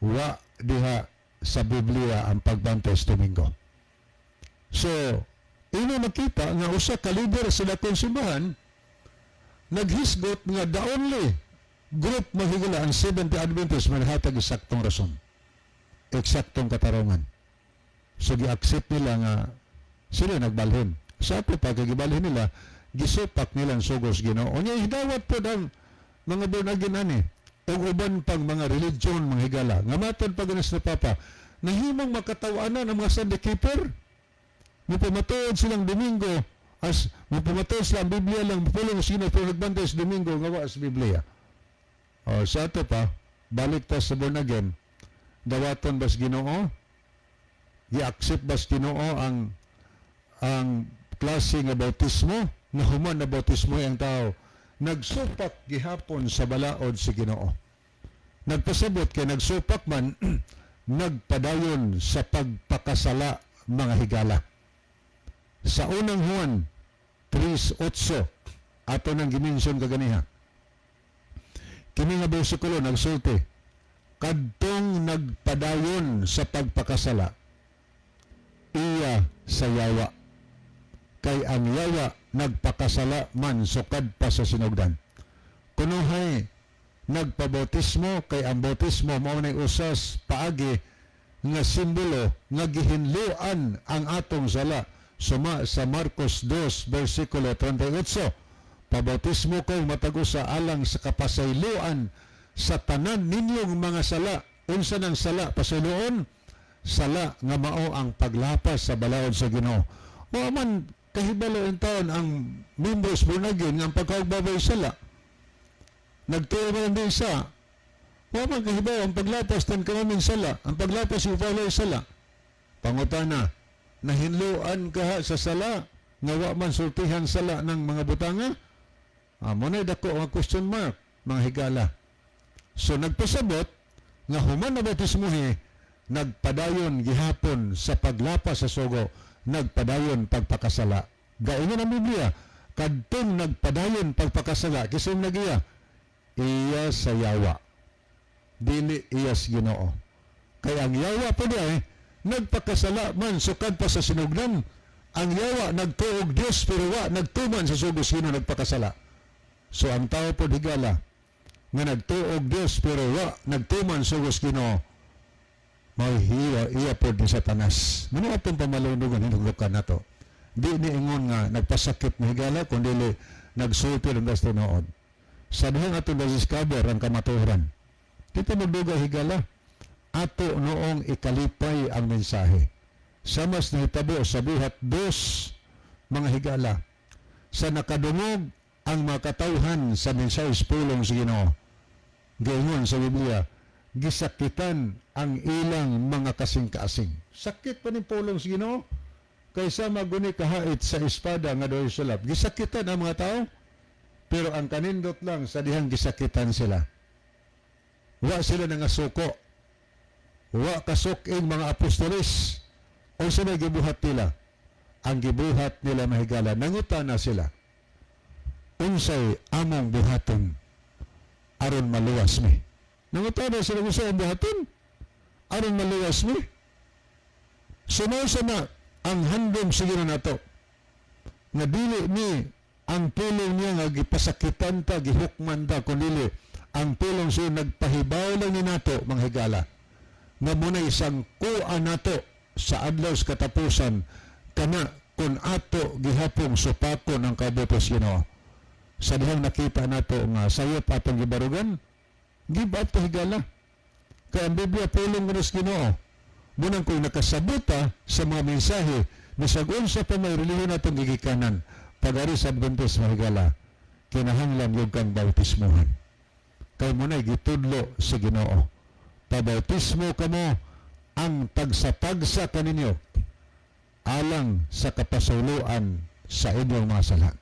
wa diha sa Biblia ang pagbantay sa Domingo. So, ino makita nga usa ka leader sa dakong simbahan naghisgot nga the only group mahigala ang Seventh-day Adventist manhatag eksaktong rason, eksaktong katarungan. So gi-accept nila nga sila nagbalhin. Sa ato pa kagibalhin nila, gisupak nilang sugos Ginoo. Unya hidawat po ang mga born again ani ug uban pang mga religion mga higala. Nga matod pa ganas na Papa, nahimong makatawanan ang mga Sunday keeper. Mapamatuod silang Domingo as mapamatuod silang Biblia lang pulong sino pero nagbantay sa Domingo nga wa sa Biblia. O sa ato pa, balik ta sa born again, dawaton bas Ginoo, i-accept bas Ginoo ang klase nga bautismo, na human na bautismo ang tao, nagsupak gihapon sa balaod si Ginoo. Nagpasabot kay nagsupak man, nagpadayon sa pagpakasala mga higala. Sa unang Juan 3:8, ato nang gimension kaganiha. Kini nga bersikulo nagsulti, kadtong nagpadayon sa pagpakasala, iya sa yawa. Kay ang yawa nagpakasala man sukad pa sa sinugdan. Kunuhay nagpabautismo kay ang bautismo mao nay usas paagi nga simbolo nga gihinluan ang atong sala. Suma sa Marcos 2 versikulo 38. Pabautismo ko matag usa alang sa kapasayloan sa tanan ninyong mga sala. Unsa nang sala pasayloon? Sala nga mao ang paglapas sa balaod sa Ginoo. O man kahibalo in taon ang members born again ang pagkaugbabay sala. Nagtuo man din sa wa man kahibalo ang paglapas tan kamamin sala, ang paglapas yung follow sala. Pangutana, nahinluan ka sa sala nga wa man sultihan sala ng mga butanga? Amo na dako ang question mark mga higala. So nagpasabot nga human na bautismuhi nagpadayon gihapon sa paglapas sa sugo, nagpadayon pagpakasala. Gaingon ang Biblia, kadtong nagpadayon pagpakasala, kising nagiya, iya sa yawa. Dili iya sa Ginoo. Kaya ang yawa po niya nagpakasala man sukad pa sa sinugdan. ang yawa nagtuog Dios pero wa nagtuman sa sugos sino nagpakasala. So ang tao po higala nga nagtuog Dios pero wa nagtuman sugos Ginoo may iya po ni Satanas. Muna atong pamalunugan hinuglukan nato. Di ni ingon nga nagpasakit na higala kundi nagsulti ng das tinuod. Sa dihang atong discover ang kamatuoran. Dito magduga higala ato noong ikalipay ang mensahe. Sa mas nahitabo sa buhat dos mga higala sa nakadungog ang makatauhan sa mensahe pulong sa Ginoo. Gayon sa Biblia, gisakitan ang ilang mga kasing-kasing. Sakit pa ni pulong sa Ginoo kaysa maguni kahait sa espada nga doy sulap. Gisakitan ang mga tao pero ang kanindot lang sa dihang gisakitan sila. Wa sila nangasuko. Wa kasuking mga apostoles. O sa may gibuhat nila. Ang gibuhat nila mahigala. Nangutana sila. Unsay among buhaton aron maluwas mi. Nangutana sila unsay ang buhaton aron maluwas mi. Sunusa na ang handom sige na nato. Nga dili ni ang pulong niya nga gipasakitan ta, gihukman ta, kundi ang pulong siya nagpahibaw lang ni nato, mga higala. Nga muna isang kuha nato sa adlaw sa katapusan, kana kung ato gihapong supako ng kabutos Ginoo. Sa dihang nakita nato nga sayop atong gibarugan, give up to higala. Kaya ang Biblia pulong nga Ginoo. Munang kung nakasabuta sa mga mensahe, nasagun sa pa may reliyon natong gigikanan, pag-ari sa Adventist mahigala, kinahanglan yung kang bautismohan. Kaya mo na gitudlo sa Ginoo. Pabautismo ka mo ang tagsa-tagsa kaninyo alang sa kapasuluan sa inyong mga sala.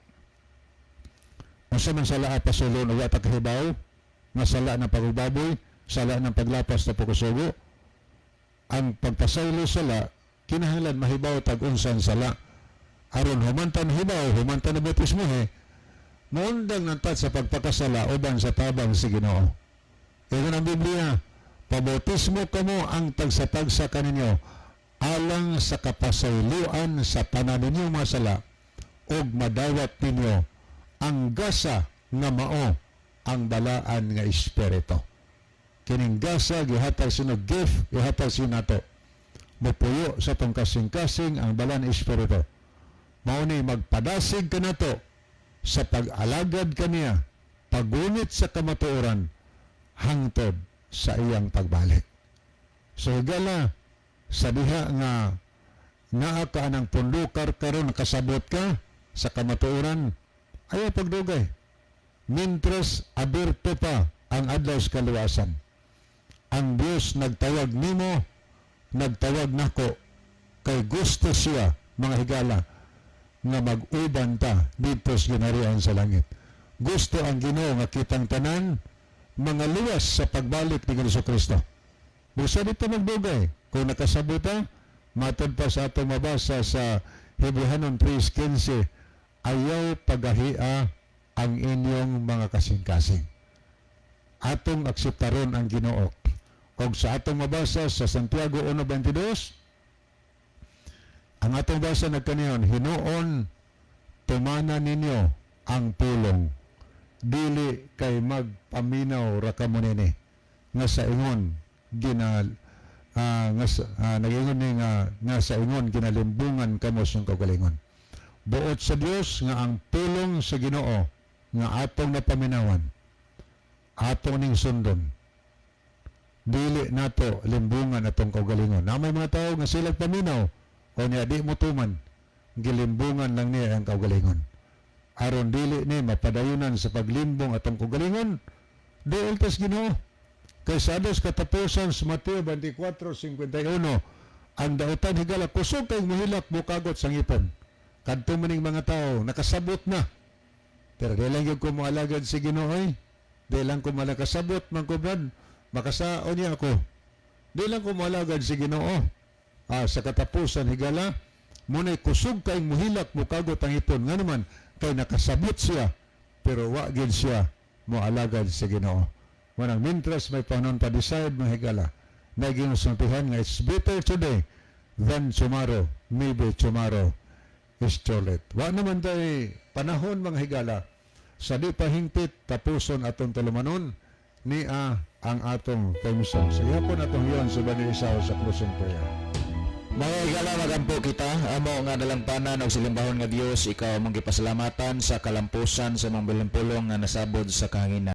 Kung sa man sala at pasulo na wata kahibaw, nga sala ng pagbaboy, sala ng paglapas na pagkusugo, ang pagpasaylo sala, kinahanglan mahibaw tag-unsan sala. Aron humantan hibaw, humantan na bautismo maundang nantat sa pagpakasala uban sa tabang si Ginoo. Ito ang Biblia, pabautismo kamo ang tagsa-tagsa kaninyo alang sa kapasayloan sa tanan ninyo mga sala ug madawat ninyo ang gasa nga mao ang balaan nga espiritu. Kining gasa gihatag sino gift, gihatag sino nato. Mupuyo sa tong kasing-kasing ang balaan espiritu. Mao ni magpadasig ka nato sa pag-alagad kaniya, pagunit sa kamatuoran hangtod sa iyang pagbalik. So higala sa diha nga naa ka ng pundukar karon nakasabot ka sa kamatuoran, ayaw pagdugay. Mintras abierto pa ang adlaw sa kaluwasan. Ang Dios nagtawag nimo, nagtawag nako, kay gusto siya, mga higala, nga mag-uban ta dito sa ginarian sa langit. Gusto ang Ginoo nga kitang tanan mga luwas sa pagbalik ni Jesucristo. Busa dito magdugay. Kung nakasabot ta, matod pa sa atong mabasa sa Hebrehanon 3:15, ayaw pagahia ang inyong mga kasing-kasing. Atong akseptaron ang Ginoo. O sa atong mabasa sa Santiago 1:22, ang atong basa nagkaniyon, hinuon tumana ninyo ang pulong, dili kay magpaminaw ra kamo nini nga sa ingon nagingon ni nga sa ingon ginalimbungan kamo sa kaugalingon. Buot sa Dios nga ang pulong sa Ginoo nga atong napaminawan, atong ning sundon, dili nato limbungan atong kaugalingon. Na may mga tao nga sila paminaw o niya di mo tuman, gilimbungan lang niya ang kaugalingon. Aron dili ni mapadayunan sa paglimbong atong kaugalingon, dool tas Ginoo. Kay sa ados katapusan sa Mateo 24:51, ang dautan higala kusog kay mohilak bukagot sa ngipon. Kadto maning mga tao nakasabot na. Pero di lang yung kumalagad si Ginoo ay. Di lang kumalakasabot man ko brad. Makasaon niya ako. Di lang kumalagad si Ginoo. Sa katapusan higala muna'y kusog kay muhilak mukagot ang ipon nga naman kay nakasabot siya pero wa gid siya moalagad sa Ginoo. Manang mintras may panon pa decide mo higala na ginusuntihan nga it's better today than tomorrow, maybe tomorrow is cholet. Wa naman day panahon mga higala sa di pahingpit tapuson atong tulumanon ni ang atong temson. Sige po natong yon sa Bani Isaw sa closing prayer. Mga higala, magampo kita, amo nga nalampanan og silimbahon nga Dios, ikaw mong gipasalamatan sa kalampusan sa mga bilimpulong nga nasabod sa kahanginan.